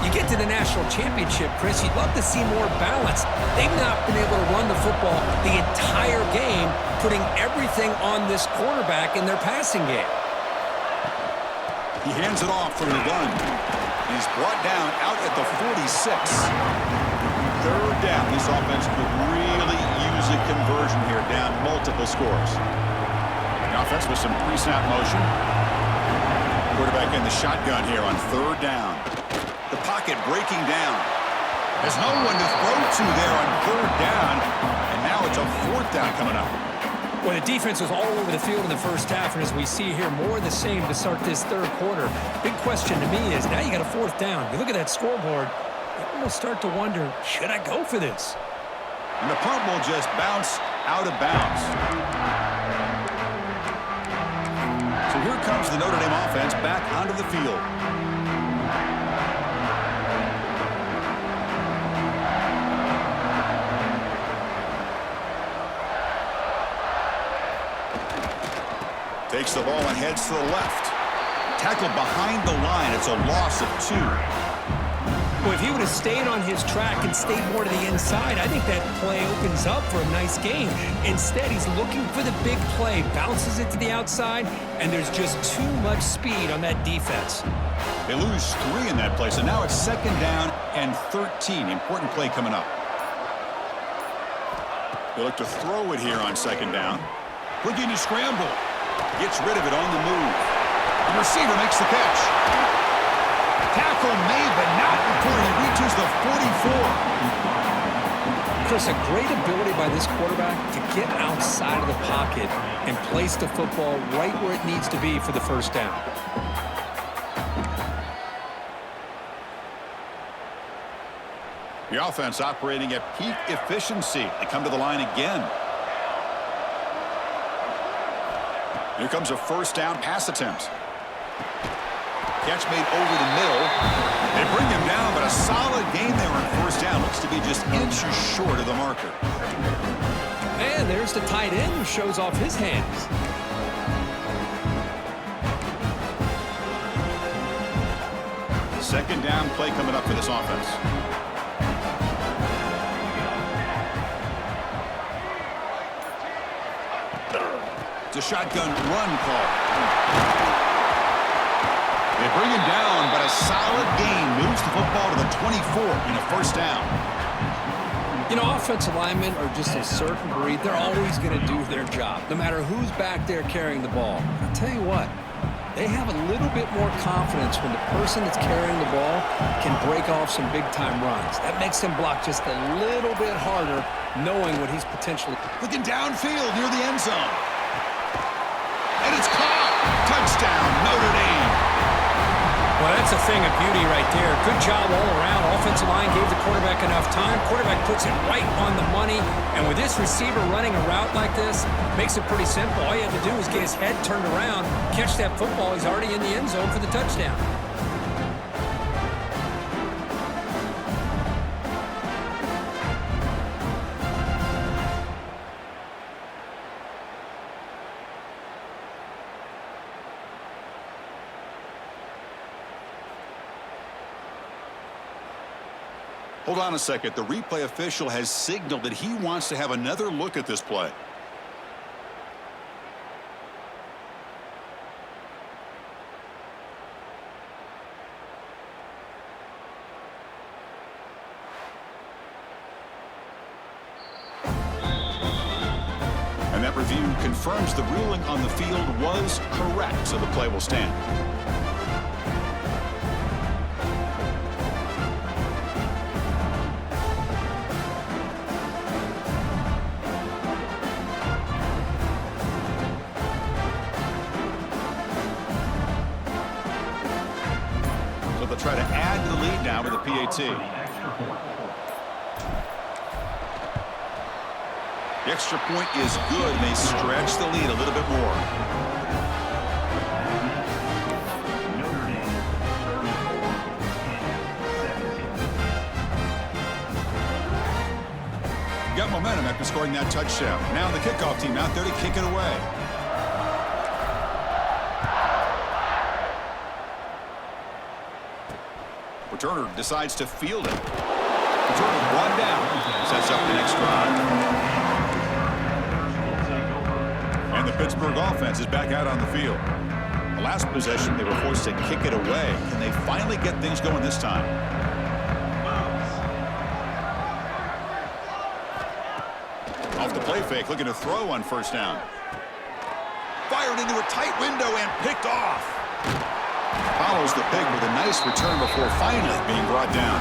You get to the national championship, Chris, you'd love to see more balance. They've not been able to run the football the entire game, putting everything on this quarterback in their passing game. He hands it off from the gun. He's brought down out at the 46. Third down. This offense could really use a conversion here, down multiple scores. The offense with some pre-snap motion. Quarterback in the shotgun here on third down. The pocket breaking down. There's no one to throw to there on third down, and now it's a fourth down coming up. Well, the defense was all over the field in the first half, and as we see here, more of the same to start this third quarter. Big question to me is, now you got a fourth down. You look at that scoreboard, you almost start to wonder, should I go for this? And the punt will just bounce out of bounds. So here comes the Notre Dame offense back onto the field. Takes the ball and heads to the left. Tackled behind the line. It's a loss of 2. Well, if he would have stayed on his track and stayed more to the inside, I think that play opens up for a nice game. Instead, he's looking for the big play, bounces it to the outside, and there's just too much speed on that defense. They lose 3 in that play, so now it's second down and 13. Important play coming up. They look to throw it here on second down. Looking to scramble. Gets rid of it on the move. The receiver makes the catch. Tackle made, but not before he reaches the 44. Chris, a great ability by this quarterback to get outside of the pocket and place the football right where it needs to be for the first down. The offense operating at peak efficiency. They come to the line again. Here comes a first down pass attempt. Catch made over the middle. They bring him down, but a solid gain there on first down. Looks to be just inches short of the marker. And there's the tight end who shows off his hands. Second down play coming up for this offense. It's a shotgun run call. They bring him down, but a solid gain moves the football to the 24 in a first down. You know, offensive linemen are just a certain breed. They're always going to do their job, no matter who's back there carrying the ball. I'll tell you what, they have a little bit more confidence when the person that's carrying the ball can break off some big-time runs. That makes them block just a little bit harder, knowing what he's potentially... Looking downfield near the end zone. And it's caught. Touchdown, Notre Dame. Well, that's a thing of beauty right there. Good job all around. Offensive line gave the quarterback enough time. Quarterback puts it right on the money. And with this receiver running a route like this, makes it pretty simple. All you have to do is get his head turned around, catch that football. He's already in the end zone for the touchdown. Hold on a second. The replay official has signaled that he wants to have another look at this play. And that review confirms the ruling on the field was correct, so the play will stand. Try to add to the lead now with a PAT. The extra point is good, and they stretch the lead a little bit more. Got momentum after scoring that touchdown. Now the kickoff team out there to kick it away. Turner decides to field it. Turner one down. Sets up the next drive. And the Pittsburgh offense is back out on the field. The last possession, they were forced to kick it away. Can they finally get things going this time? Off the play fake, looking to throw on first down. Fired into a tight window and picked off. Follows the pig with a nice return before finally being brought down.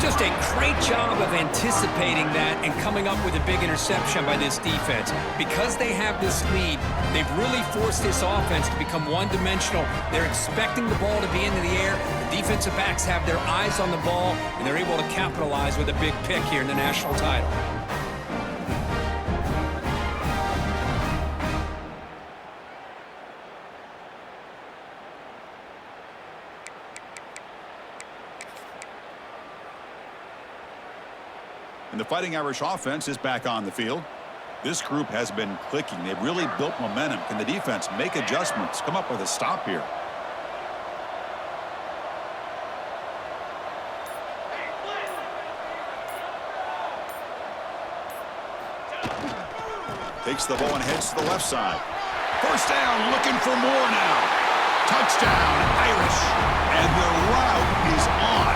Just a great job of anticipating that and coming up with a big interception by this defense. Because they have this lead, they've really forced this offense to become one-dimensional. They're expecting the ball to be into the air. The defensive backs have their eyes on the ball, and they're able to capitalize with a big pick here in the national title. And the Fighting Irish offense is back on the field. This group has been clicking. They've really built momentum. Can the defense make adjustments, come up with a stop here? Takes the ball and heads to the left side. First down, looking for more now. Touchdown, Irish. And the route is on.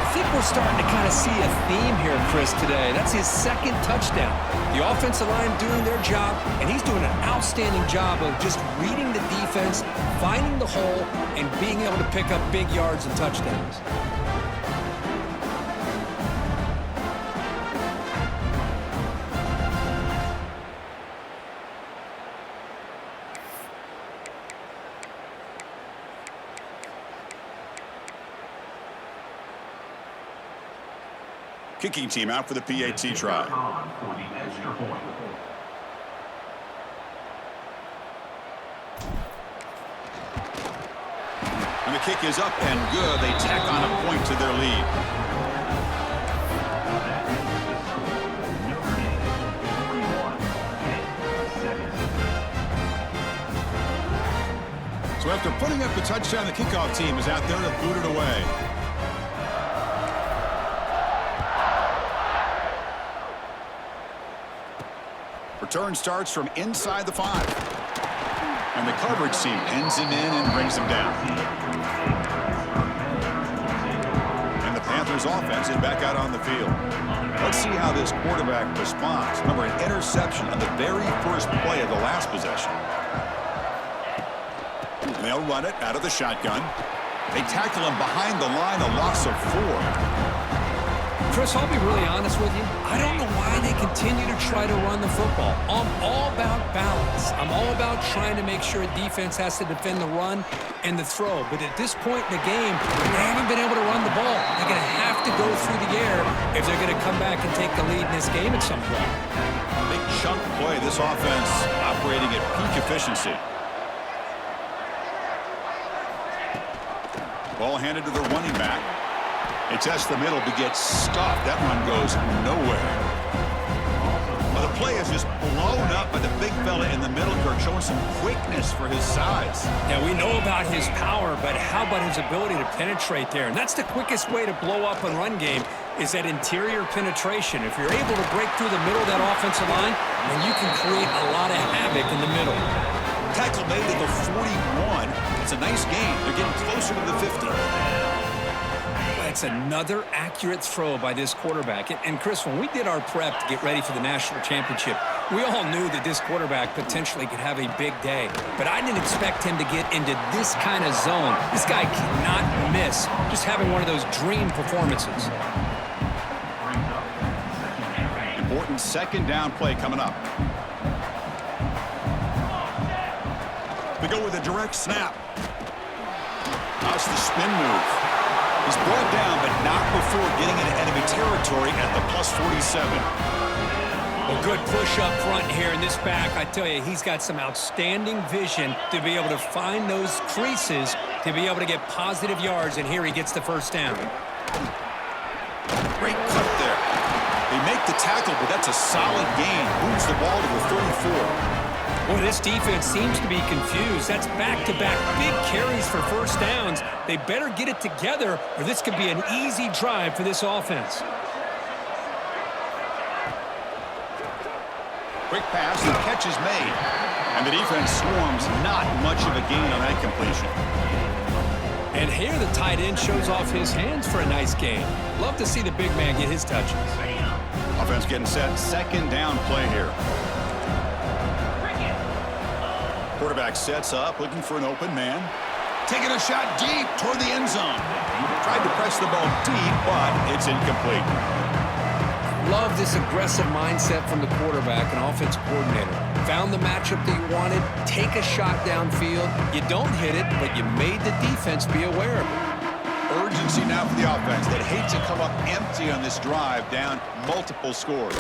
I think we're starting to kind of see a theme here, Chris, today. That's his second touchdown. The offensive line doing their job, and he's doing an outstanding job of just reading the defense, finding the hole, and being able to pick up big yards and touchdowns. Kicking team out for the PAT try. And the kick is up and good. They tack on a point to their lead. So after putting up the touchdown, the kickoff team is out there to boot it away. Return starts from inside the 5. And the coverage team pins him in and brings him down. And the Panthers offense is back out on the field. Let's see how this quarterback responds. Remember, an interception on the very first play of the last possession. And they'll run it out of the shotgun. They tackle him behind the line, a loss of 4. Chris, I'll be really honest with you. I don't know why they continue to try to run the football. I'm all about balance. I'm all about trying to make sure a defense has to defend the run and the throw. But at this point in the game, they haven't been able to run the ball. They're going to have to go through the air if they're going to come back and take the lead in this game at some point. Big chunk play. This offense operating at peak efficiency. Ball handed to the running back. It tests the middle, but gets stuffed. That run goes nowhere. Well, the play is just blown up by the big fella in the middle, Kirk, showing some quickness for his size. Yeah, we know about his power, but how about his ability to penetrate there? And that's the quickest way to blow up a run game is that interior penetration. If you're able to break through the middle of that offensive line, then you can create a lot of havoc in the middle. Tackle made at the 41. It's a nice gain. They're getting closer to the 50. That's another accurate throw by this quarterback. And Chris, when we did our prep to get ready for the national championship, we all knew that this quarterback potentially could have a big day. But I didn't expect him to get into this kind of zone. This guy cannot miss. Just having one of those dream performances. Important second down play coming up. They go with a direct snap. How's the spin move? He's brought down, but not before getting into enemy territory at the plus 47. A good push up front here in this back. I tell you, he's got some outstanding vision to be able to find those creases, to be able to get positive yards, and here he gets the first down. Great cut there. They make the tackle, but that's a solid gain. Moves the ball to the 34. Well, this defense seems to be confused. That's back-to-back big carries for first downs. They better get it together, or this could be an easy drive for this offense. Quick pass, the catch is made. And the defense swarms, not much of a gain on that completion. And here the tight end shows off his hands for a nice gain. Love to see the big man get his touches. Offense getting set, second down play here. Quarterback sets up, looking for an open man. Taking a shot deep toward the end zone. Tried to press the ball deep, but it's incomplete. Love this aggressive mindset from the quarterback and offense coordinator. Found the matchup that you wanted, take a shot downfield. You don't hit it, but you made the defense be aware of it. Urgency now for the offense that hates to come up empty on this drive, down multiple scores.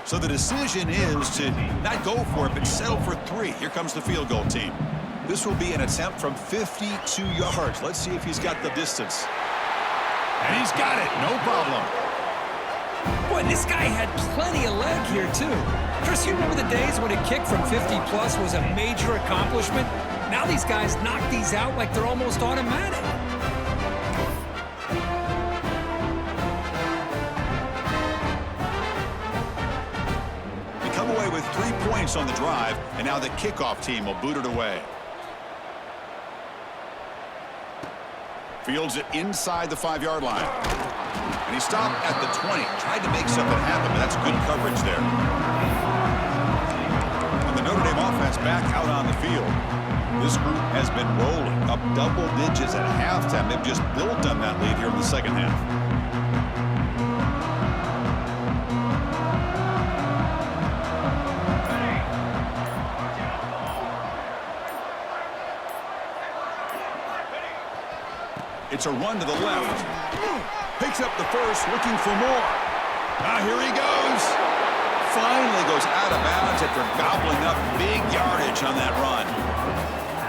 So the decision is to not go for it, but settle for 3. Here comes the field goal team. This will be an attempt from 52 yards. Let's see if he's got the distance. And he's got it, no problem. Boy, this guy had plenty of leg here, too. Chris, you remember the days when a kick from 50-plus was a major accomplishment? Now these guys knock these out like they're almost automatic. Away with 3 points on the drive, and now the kickoff team will boot it away. Fields it inside the 5-yard line. And he stopped at the 20. Tried to make something happen, but that's good coverage there. And the Notre Dame offense back out on the field. This group has been rolling up double digits at halftime. They've just built on that lead here in the second half. It's a run to the left. Picks up the first, looking for more. Here he goes. Finally goes out of bounds after gobbling up big yardage on that run.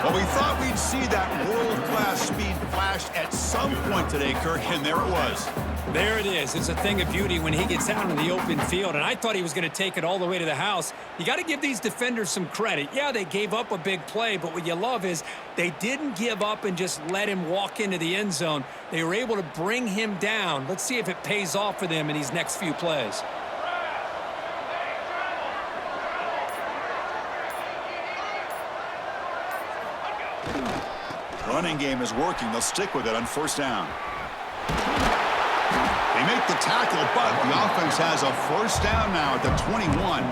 Well, we thought we'd see that world-class speed flash at some point today, Kirk, and there it was. There it is. It's a thing of beauty when he gets out in the open field, and I thought he was going to take it all the way to the house. You got to give these defenders some credit. Yeah, they gave up a big play, but what you love is they didn't give up and just let him walk into the end zone. They were able to bring him down. Let's see if it pays off for them in these next few plays. Running game is working. They'll stick with it on first down. They make the tackle, but the offense has a first down now at the 21.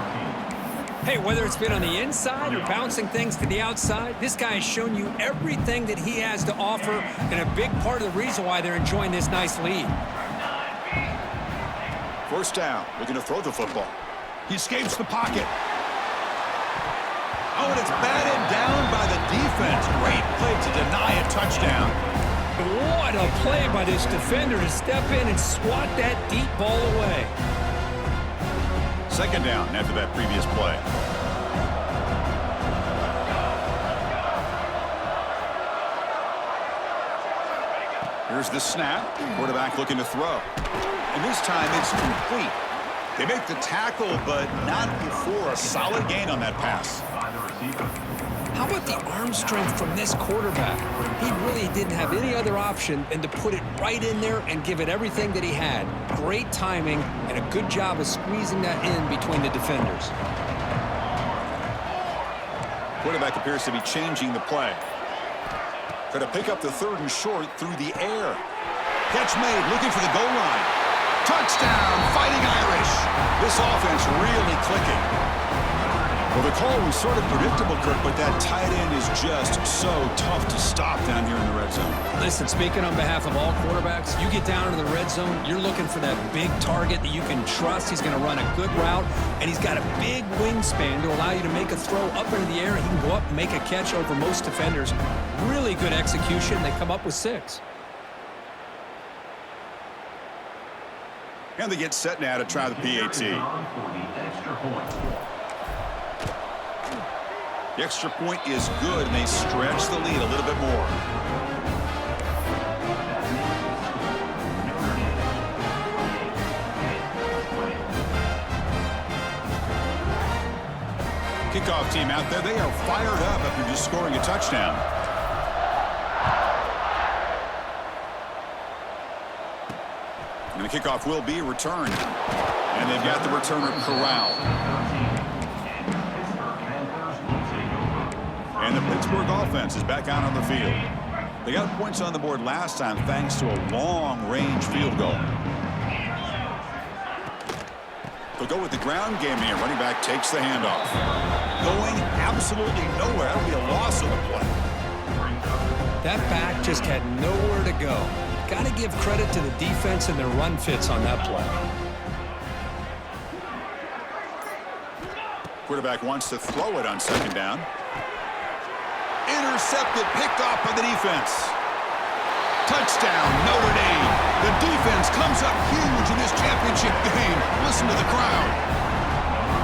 Hey, whether it's been on the inside or bouncing things to the outside, this guy has shown you everything that he has to offer, and a big part of the reason why they're enjoying this nice lead. First down, looking to throw the football. He escapes the pocket. Oh, and it's batted down by the defense. Great play to deny a touchdown. What a play by this defender to step in and swat that deep ball away. Second down after that previous play. Here's the snap. Quarterback looking to throw. And this time it's complete. They make the tackle, but not before a solid gain on that pass. How about the arm strength from this quarterback? He really didn't have any other option than to put it right in there and give it everything that he had. Great timing and a good job of squeezing that in between the defenders. Quarterback appears to be changing the play. Try to pick up the third and short through the air. Catch made, looking for the goal line. Touchdown, Fighting Irish. This offense really clicking. Well, the call was sort of predictable, Kirk, but that tight end is just so tough to stop down here in the red zone. Listen, speaking on behalf of all quarterbacks, you get down into the red zone, you're looking for that big target that you can trust. He's going to run a good route, and he's got a big wingspan to allow you to make a throw up into the air. He can go up and make a catch over most defenders. Really good execution. They come up with 6. And they get set now to try the PAT. The extra point is good, and they stretch the lead a little bit more. Kickoff team out there, they are fired up after just scoring a touchdown. And the kickoff will be returned. And they've got the returner corralled. And the Pittsburgh offense is back out on the field. They got points on the board last time thanks to a long-range field goal. They'll go with the ground game here. Running back takes the handoff. Going absolutely nowhere. That'll be a loss of the play. That back just had nowhere to go. Got to give credit to the defense and their run fits on that play. Quarterback wants to throw it on second down. Intercepted, picked off by the defense. Touchdown, Notre Dame. The defense comes up huge in this championship game. Listen to the crowd.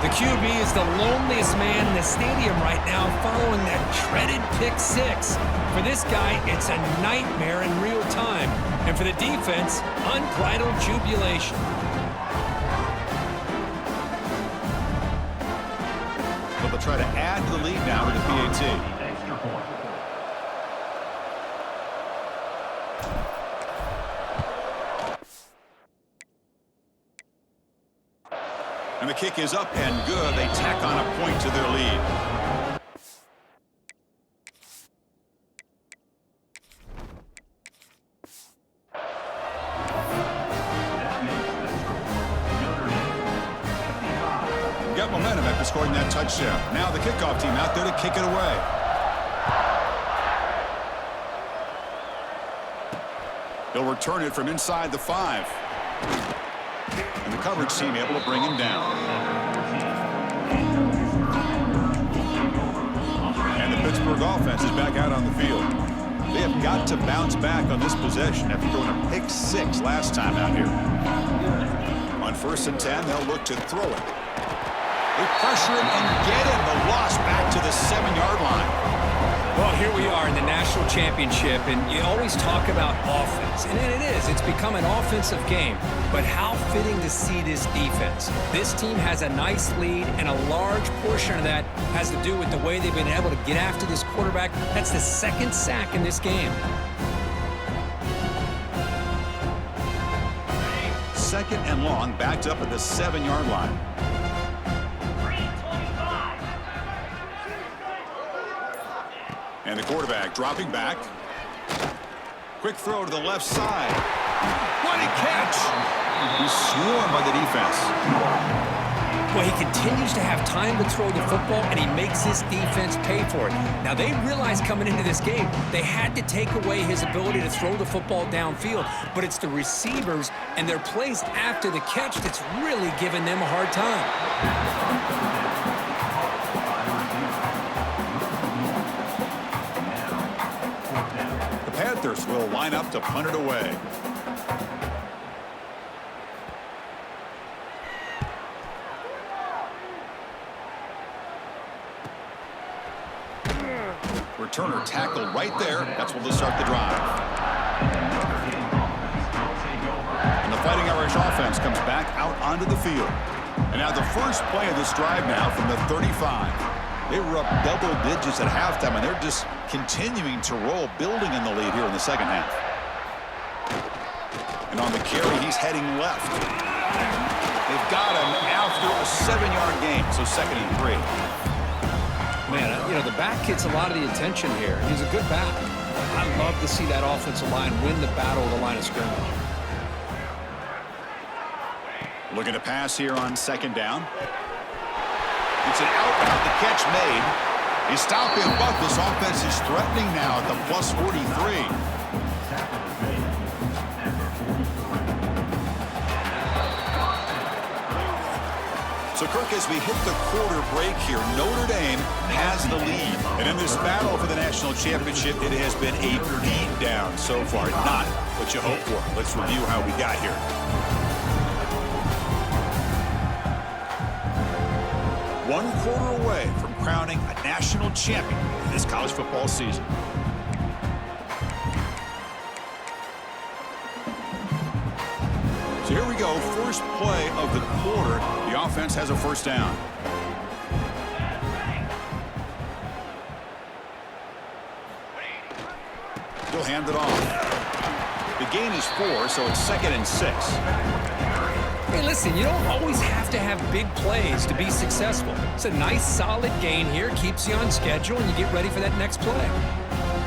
The QB is the loneliest man in the stadium right now following that dreaded pick 6. For this guy, it's a nightmare in real time. And for the defense, unbridled jubilation. But they'll try to add to the lead now with the PAT. And the kick is up and good. They tack on a point to their lead. Got momentum after scoring that touchdown. Now the kickoff team out there to kick it away. They'll return it from inside the 5. And the coverage team able to bring him down. And the Pittsburgh offense is back out on the field. They have got to bounce back on this possession after throwing a pick 6 last time out here. On 1st and 10, they'll look to throw it. They pressure him and get him. The loss back to the 7-yard line. Well, here we are in the national championship, and you always talk about offense. And it is. It's become an offensive game. But how fitting to see this defense. This team has a nice lead, and a large portion of that has to do with the way they've been able to get after this quarterback. That's the 2nd sack in this game. 2nd and long, backed up at the 7-yard line. And the quarterback dropping back. Quick throw to the left side. What a catch! He's swarmed by the defense. Well, he continues to have time to throw the football, and he makes his defense pay for it. Now, they realized coming into this game they had to take away his ability to throw the football downfield, but it's the receivers and their plays after the catch that's really giving them a hard time. Panthers will line up to punt it away. Returner tackled right there. That's where they'll start the drive. And the Fighting Irish offense comes back out onto the field. And now the first play of this drive now from the 35. They were up double digits at halftime, and they're just continuing to roll, building in the lead here in the 2nd half. And on the carry, he's heading left. They've got him after a 7-yard gain, so 2nd and 3. Man, you know, the back gets a lot of the attention here. He's a good back. I love to see that offensive line win the battle of the line of scrimmage. Looking to pass here on 2nd down. It's an outbound, the catch made. He's stopping, but this offense is threatening now at the plus 43. So, Kirk, as we hit the quarter break here, Notre Dame has the lead. And in this battle for the national championship, it has been a beatdown so far. Not what you hoped for. Let's review how we got here. One quarter away from crowning a national champion in this college football season. So here we go, first play of the quarter. The offense has a 1st down. He'll hand it off. The gain is 4, so it's 2nd and 6. Hey, listen, you don't always have to have big plays to be successful. It's a nice, solid gain here. Keeps you on schedule, and you get ready for that next play.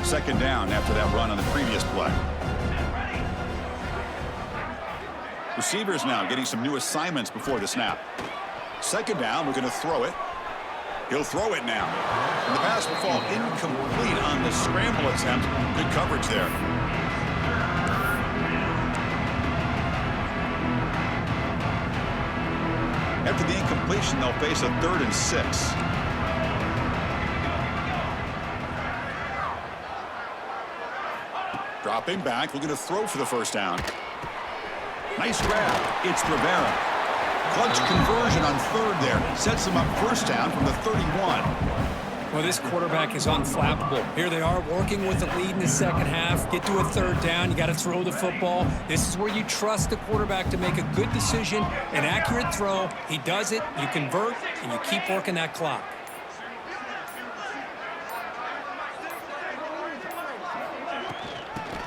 2nd down after that run on the previous play. Receivers now getting some new assignments before the snap. 2nd down, we're going to throw it. He'll throw it now. And the pass will fall incomplete on the scramble attempt. Good coverage there. After the incompletion, they'll face a 3rd and 6. Dropping back, looking to throw for the 1st down. Nice grab. It's Rivera. Clutch conversion on 3rd there. Sets him up 1st down from the 31. Well, this quarterback is unflappable. Here they are working with the lead in the 2nd half. Get to a 3rd down. You got to throw the football. This is where you trust the quarterback to make a good decision, an accurate throw. He does it. You convert, and you keep working that clock.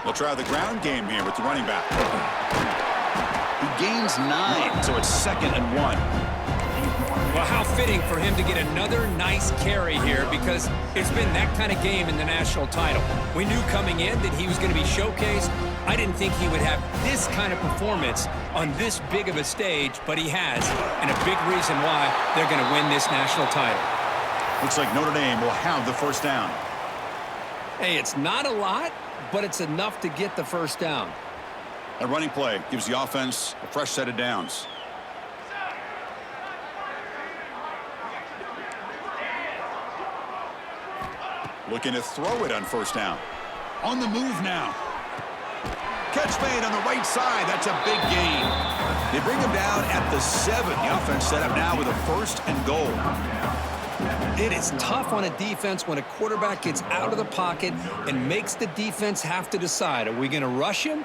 We'll try the ground game here with the running back. He gains 9, so it's 2nd and 1. Well, how fitting for him to get another nice carry here, because it's been that kind of game in the national title. We knew coming in that he was going to be showcased. I didn't think he would have this kind of performance on this big of a stage, but he has, and a big reason why they're going to win this national title. Looks like Notre Dame will have the 1st down. Hey, it's not a lot, but it's enough to get the 1st down. A running play gives the offense a fresh set of downs. Looking to throw it on 1st down. On the move now. Catch made on the right side. That's a big gain. They bring him down at the 7. The offense set up now with a 1st and goal. It is tough on a defense when a quarterback gets out of the pocket and makes the defense have to decide, are we going to rush him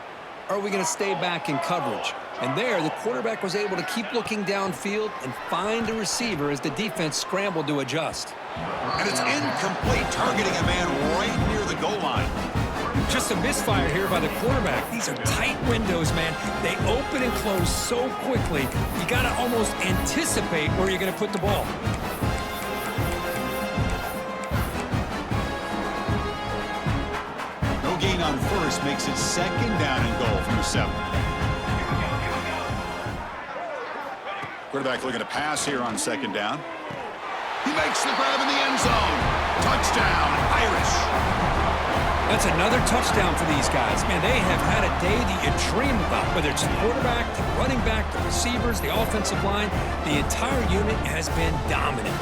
or are we going to stay back in coverage? And there, the quarterback was able to keep looking downfield and find a receiver as the defense scrambled to adjust. And it's incomplete, targeting a man right near the goal line. Just a misfire here by the quarterback. These are tight windows, man. They open and close so quickly. You got to almost anticipate where you're going to put the ball. No gain on first makes it 2nd down and goal from the 7. Quarterback looking to pass here on 2nd down. He makes the grab in the end zone. Touchdown, Irish. That's another touchdown for these guys. Man, they have had a day that you dream about, whether it's the quarterback, the running back, the receivers, the offensive line. The entire unit has been dominant.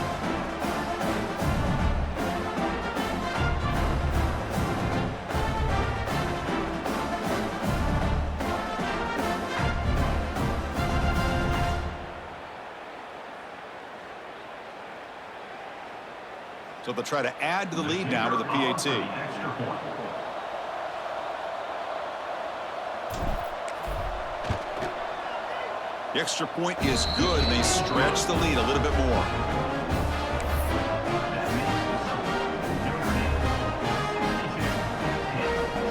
So they'll try to add to the lead now with a PAT. The extra point is good, and they stretch the lead a little bit more.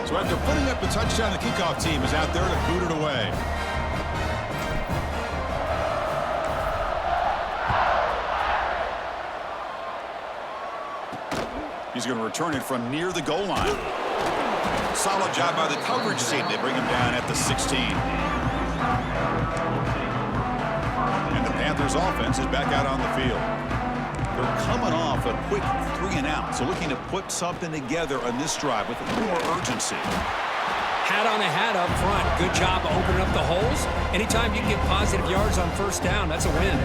So after putting up the touchdown, the kickoff team is out there to boot it away. He's going to return it from near the goal line. Solid job by the coverage team. They bring him down at the 16. And the Panthers offense is back out on the field. They're coming off a quick 3-and-out, so looking to put something together on this drive with a little more urgency. Hat on a hat up front. Good job of opening up the holes. Anytime you can get positive yards on 1st down, that's a win.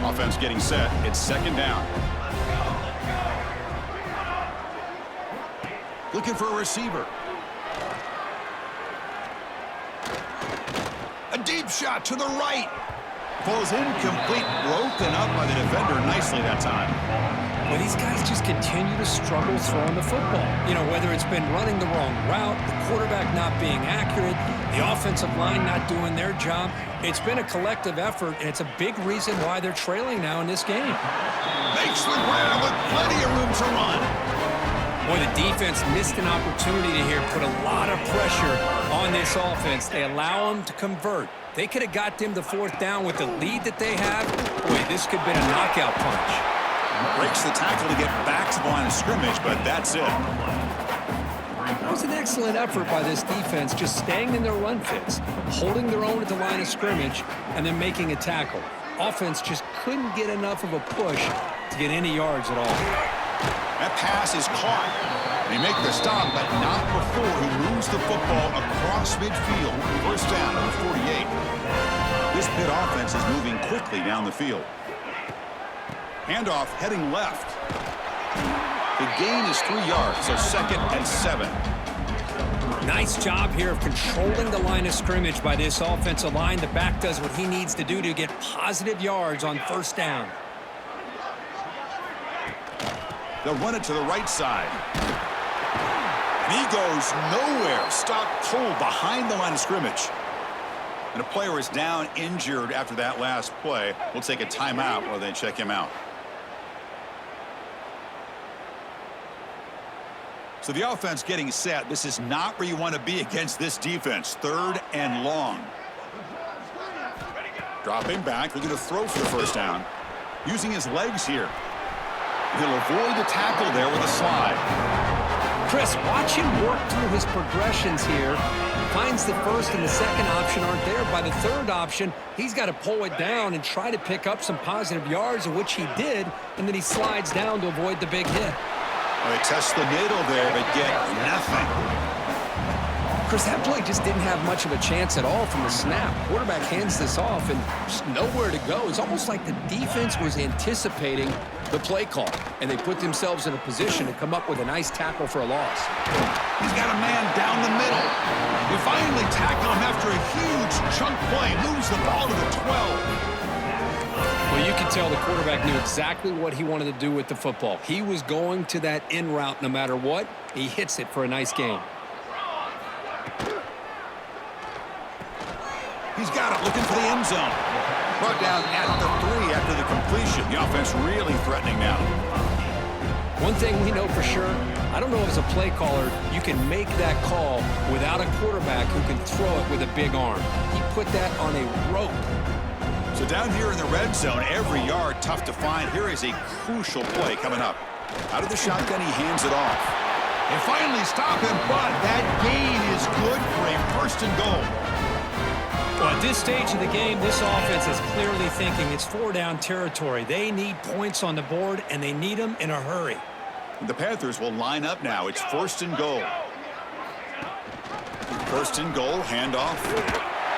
Offense getting set. It's 2nd down. Looking for a receiver. A deep shot to the right. Falls incomplete, broken up by the defender nicely that time. Well, these guys just continue to struggle throwing the football. You know, whether it's been running the wrong route, the quarterback not being accurate, the offensive line not doing their job. It's been a collective effort, and it's a big reason why they're trailing now in this game. Makes the grab with plenty of room to run. Boy, the defense missed an opportunity here, put a lot of pressure on this offense. They allow them to convert. They could have got them to 4th down with the lead that they have. Boy, this could have been a knockout punch. Breaks the tackle to get back to the line of scrimmage, but that's it. That was an excellent effort by this defense, just staying in their run fits, holding their own at the line of scrimmage, and then making a tackle. Offense just couldn't get enough of a push to get any yards at all. That pass is caught. They make the stop, but not before he moves the football across midfield. 1st down to the 48. This Pitt offense is moving quickly down the field. Handoff heading left. The gain is 3 yards, so 2nd and 7. Nice job here of controlling the line of scrimmage by this offensive line. The back does what he needs to do to get positive yards on 1st down. They'll run it to the right side. And he goes nowhere. Stopped cold behind the line of scrimmage. And a player is down injured after that last play. We'll take a timeout while they check him out. So the offense getting set. This is not where you want to be against this defense. 3rd and long. Dropping back, looking to throw for the 1st down. Using his legs here. He'll avoid the tackle there with a slide. Chris, watch him work through his progressions here. Finds the 1st and the 2nd option aren't there. By the 3rd option, he's got to pull it down and try to pick up some positive yards, of which he did, and then he slides down to avoid the big hit. Well, they test the middle there, but get nothing. Chris, that play just didn't have much of a chance at all from the snap. Quarterback hands this off and just nowhere to go. It's almost like the defense was anticipating the play call, and they put themselves in a position to come up with a nice tackle for a loss. He's got a man down the middle. They finally tackle him after a huge chunk play. Moves the ball to the 12. Well, you can tell the quarterback knew exactly what he wanted to do with the football. He was going to that in route no matter what. He hits it for a nice gain. He's got it, looking for the end zone. Brought down at the 3 after the completion. The offense really threatening now. One thing we know for sure, I don't know as a play caller, you can make that call without a quarterback who can throw it with a big arm. He put that on a rope. So down here in the red zone, every yard tough to find. Here is a crucial play coming up. Out of the shotgun, he hands it off. They finally stop him, but that gain is good for a 1st and goal. Well, at this stage of the game, this offense is clearly thinking it's 4-down territory. They need points on the board, and they need them in a hurry. The Panthers will line up now. It's 1st and goal. 1st and goal, handoff.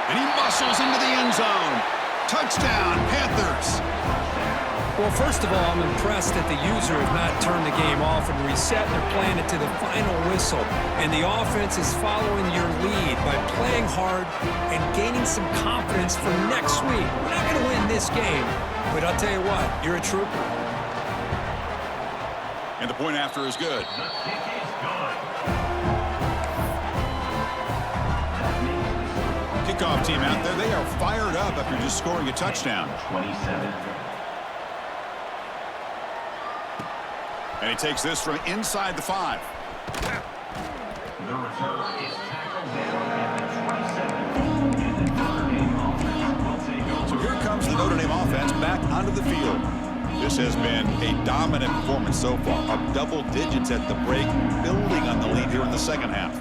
And he muscles into the end zone. Touchdown, Panthers. Well, first of all, I'm impressed that the user has not turned the game off and reset. They're playing it to the final whistle. And the offense is following your lead by playing hard and gaining some confidence for next week. We're not going to win this game, but I'll tell you what, you're a trooper. And the point after is good. Kickoff team out there. They are fired up after just scoring a touchdown. 27. And he takes this from inside the 5. The return is tackled down at the 27. So here comes the Notre Dame offense back onto the field. This has been a dominant performance so far. Up double digits at the break, building on the lead here in the second half.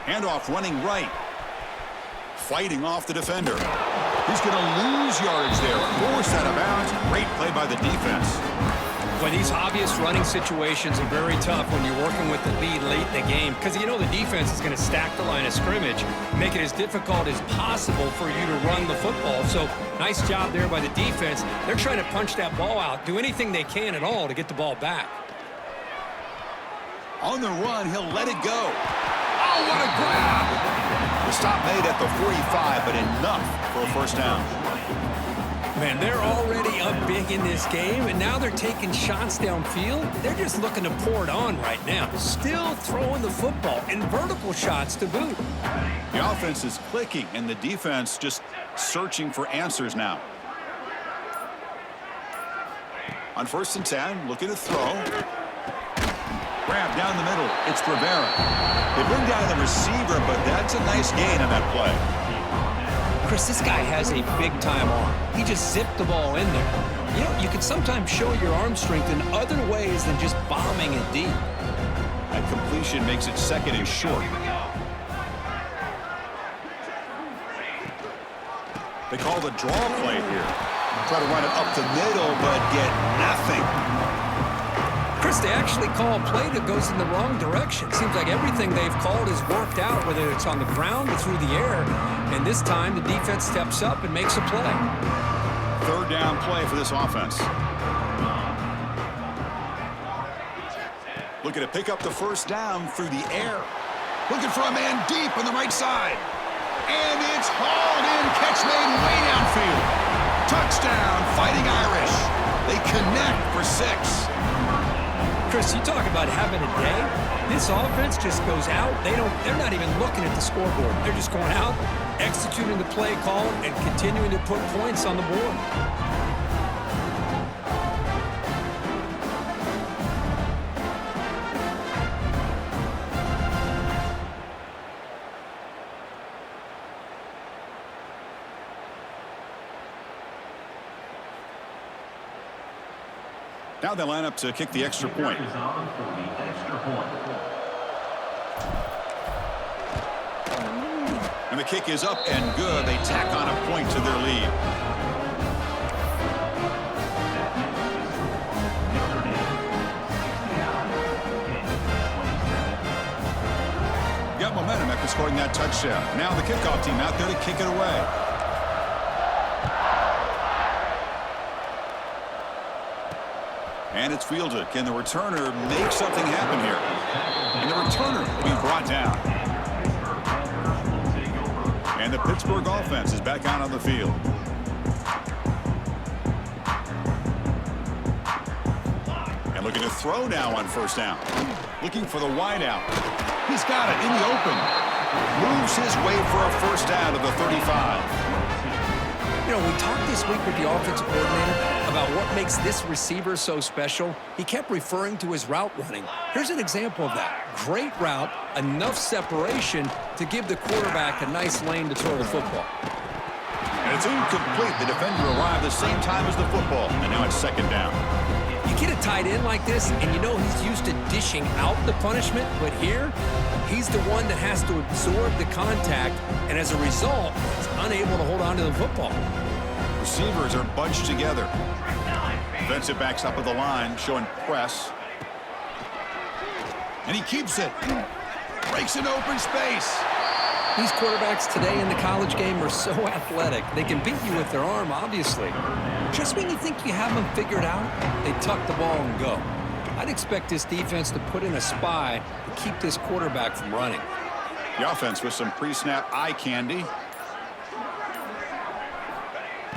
Handoff running right. Fighting off the defender. He's going to lose yardage there. Forced out of bounds. Great play by the defense. Well, these obvious running situations are very tough when you're working with the lead late in the game because you know the defense is going to stack the line of scrimmage, make it as difficult as possible for you to run the football. So nice job there by the defense. They're trying to punch that ball out, do anything they can at all to get the ball back. On the run, he'll let it go. Oh, what a grab! The stop made at the 45, but enough for a 1st down. Man, they're already up big in this game, and now they're taking shots downfield. They're just looking to pour it on right now. Still throwing the football, and vertical shots to boot. The offense is clicking, and the defense just searching for answers now. On 1st and 10, looking to throw. Grab down the middle. It's Rivera. They bring down the receiver, but that's a nice gain on that play. Chris, this guy has a big-time arm. He just zipped the ball in there. You know, you can sometimes show your arm strength in other ways than just bombing it deep. That completion makes it 2nd and short. They call the draw play here. Try to run it up the middle, but get nothing. Chris, they actually call a play that goes in the wrong direction. Seems like everything they've called has worked out, whether it's on the ground or through the air. And this time, the defense steps up and makes a play. 3rd down play for this offense. Looking to pick up the 1st down through the air. Looking for a man deep on the right side. And it's hauled in. Catch made way downfield. Touchdown, Fighting Irish. They connect for 6. Chris, you talk about having a day. This offense just goes out. They're not even looking at the scoreboard. They're just going out, executing the play call, and continuing to put points on the board. Now they line up to kick the extra point. And the kick is up and good. They tack on a point to their lead. Got momentum after scoring that touchdown. Now the kickoff team out there to kick it away. And it's fielded. Can the returner make something happen here? And the returner being brought down. Pittsburgh offense is back out on the field. And looking to throw now on first down. Looking for the wide out. He's got it in the open. Moves his way for a first down to the 35. You know, we talked this week with the offensive coordinator about what makes this receiver so special. He kept referring to his route running. Here's an example of that. Great route, enough separation to give the quarterback a nice lane to throw the football. And it's incomplete. The defender arrived the same time as the football, and now it's second down. You get a tight end like this, and you know he's used to dishing out the punishment, but here, he's the one that has to absorb the contact, and as a result, he's unable to hold on to the football. Receivers are bunched together. Defensive backs up at the line, showing press. And he keeps it. Breaks an open space. These quarterbacks today in the college game are so athletic. They can beat you with their arm, obviously. Just when you think you have them figured out, they tuck the ball and go. I'd expect this defense to put in a spy to keep this quarterback from running. The offense with some pre-snap eye candy.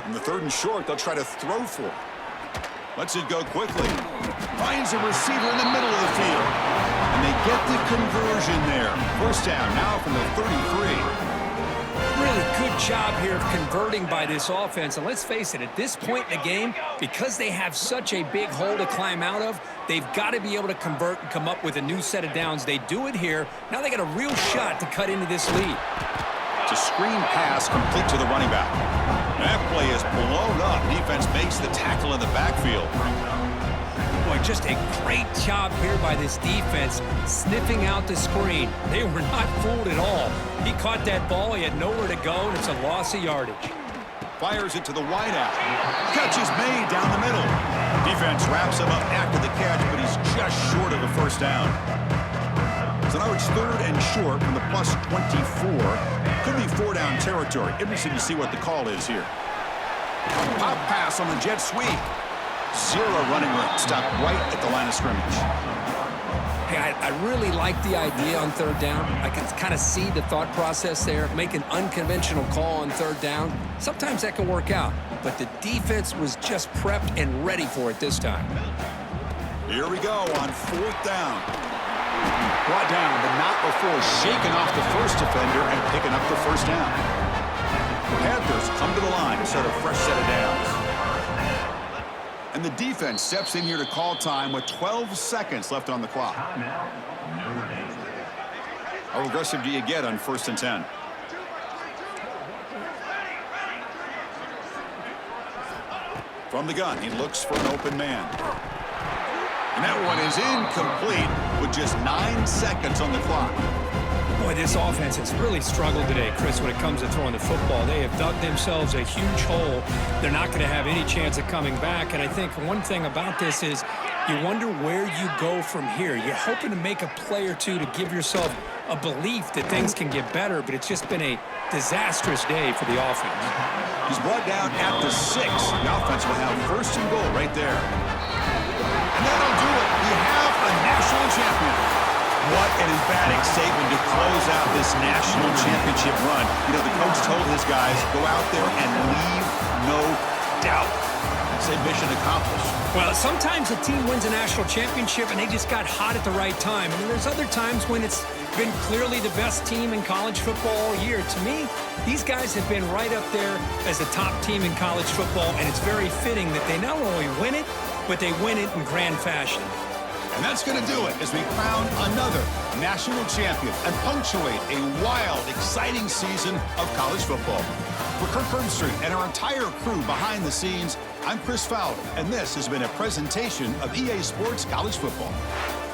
On the third and short, they'll try to throw for it. Lets it go quickly. Finds a receiver in the middle of the field. And they get the conversion there. First down now from the 33. Really good job here of converting by this offense. And let's face it, at this point in the game, because they have such a big hole to climb out of, they've got to be able to convert and come up with a new set of downs. They do it here. Now they got a real shot to cut into this lead. It's a screen pass complete to the running back. That play is blown up. Defense makes the tackle in the backfield. Boy, just a great job here by this defense, sniffing out the screen. They were not fooled at all. He caught that ball. He had nowhere to go, and it's a loss of yardage. Fires it to the wideout. Catch is made down the middle. Defense wraps him up after the catch, but he's just short of a first down. So now it's third and short from the plus 24. Could be four-down territory. Interesting to see what the call is here. Pop pass on the jet sweep. Zero running room. Stopped right at the line of scrimmage. Hey, I really like the idea on third down. I can kind of see the thought process there. Make an unconventional call on third down. Sometimes that can work out, but the defense was just prepped and ready for it this time. Here we go on fourth down. Brought down, but not before shaking off the first defender and picking up the first down. The Panthers come to the line to start a fresh set of downs. And the defense steps in here to call time with 12 seconds left on the clock. How aggressive do you get on 1st and 10? From the gun, he looks for an open man. And that one is incomplete with just 9 seconds on the clock. Boy, this offense has really struggled today, Chris, when it comes to throwing the football. They have dug themselves a huge hole. They're not going to have any chance of coming back. And I think one thing about this is you wonder where you go from here. You're hoping to make a play or two to give yourself a belief that things can get better, but it's just been a disastrous day for the offense. He's brought down at the 6. The offense will have 1st and goal right there. And that'll do it. We have a national champion. What an emphatic statement to close out this national championship run. You know, the coach told his guys, go out there and leave no doubt. Say mission accomplished. Well, sometimes a team wins a national championship and they just got hot at the right time. And there's other times when it's been clearly the best team in college football all year. To me, these guys have been right up there as the top team in college football, and it's very fitting that they not only win it, but they win it in grand fashion. And that's going to do it as we crown another national champion and punctuate a wild, exciting season of college football. For Kirk Herbstreit and our entire crew behind the scenes, I'm Chris Fowler, and this has been a presentation of EA Sports College Football.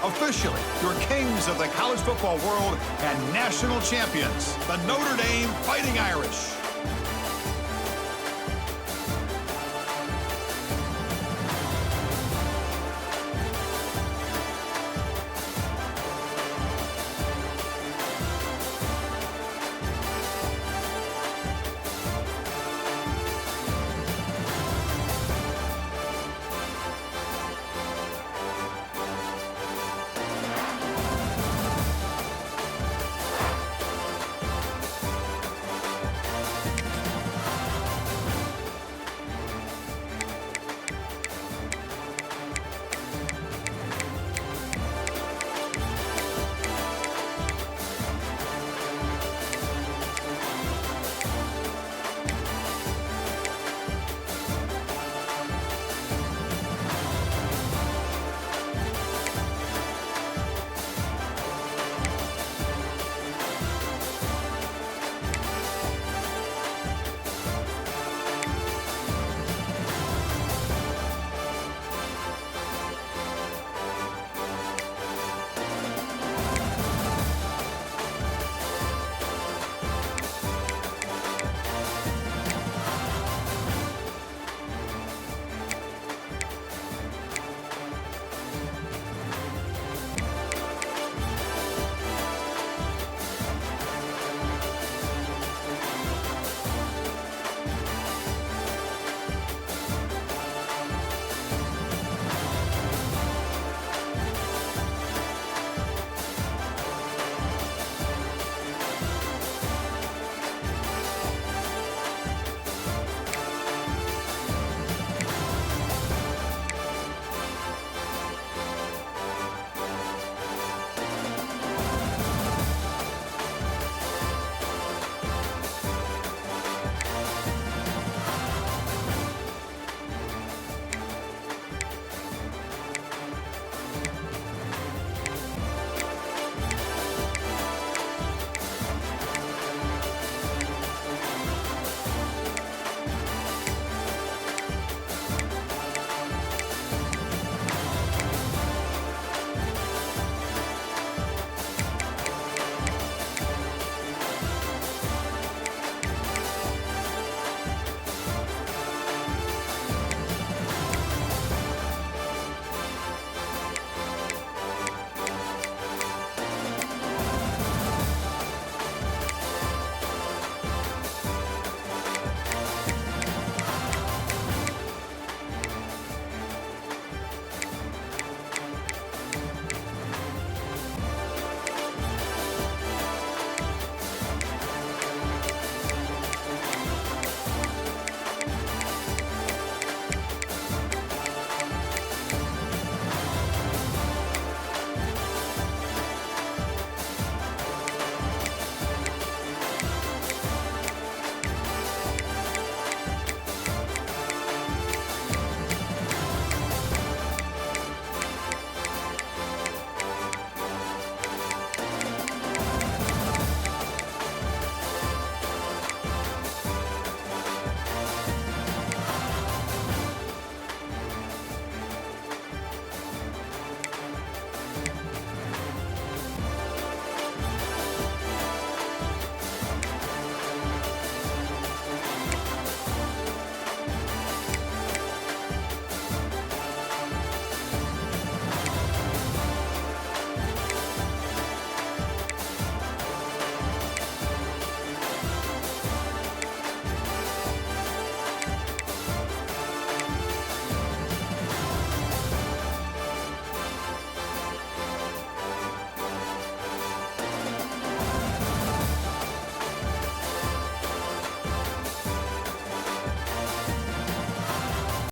Officially, your kings of the college football world and national champions, the Notre Dame Fighting Irish.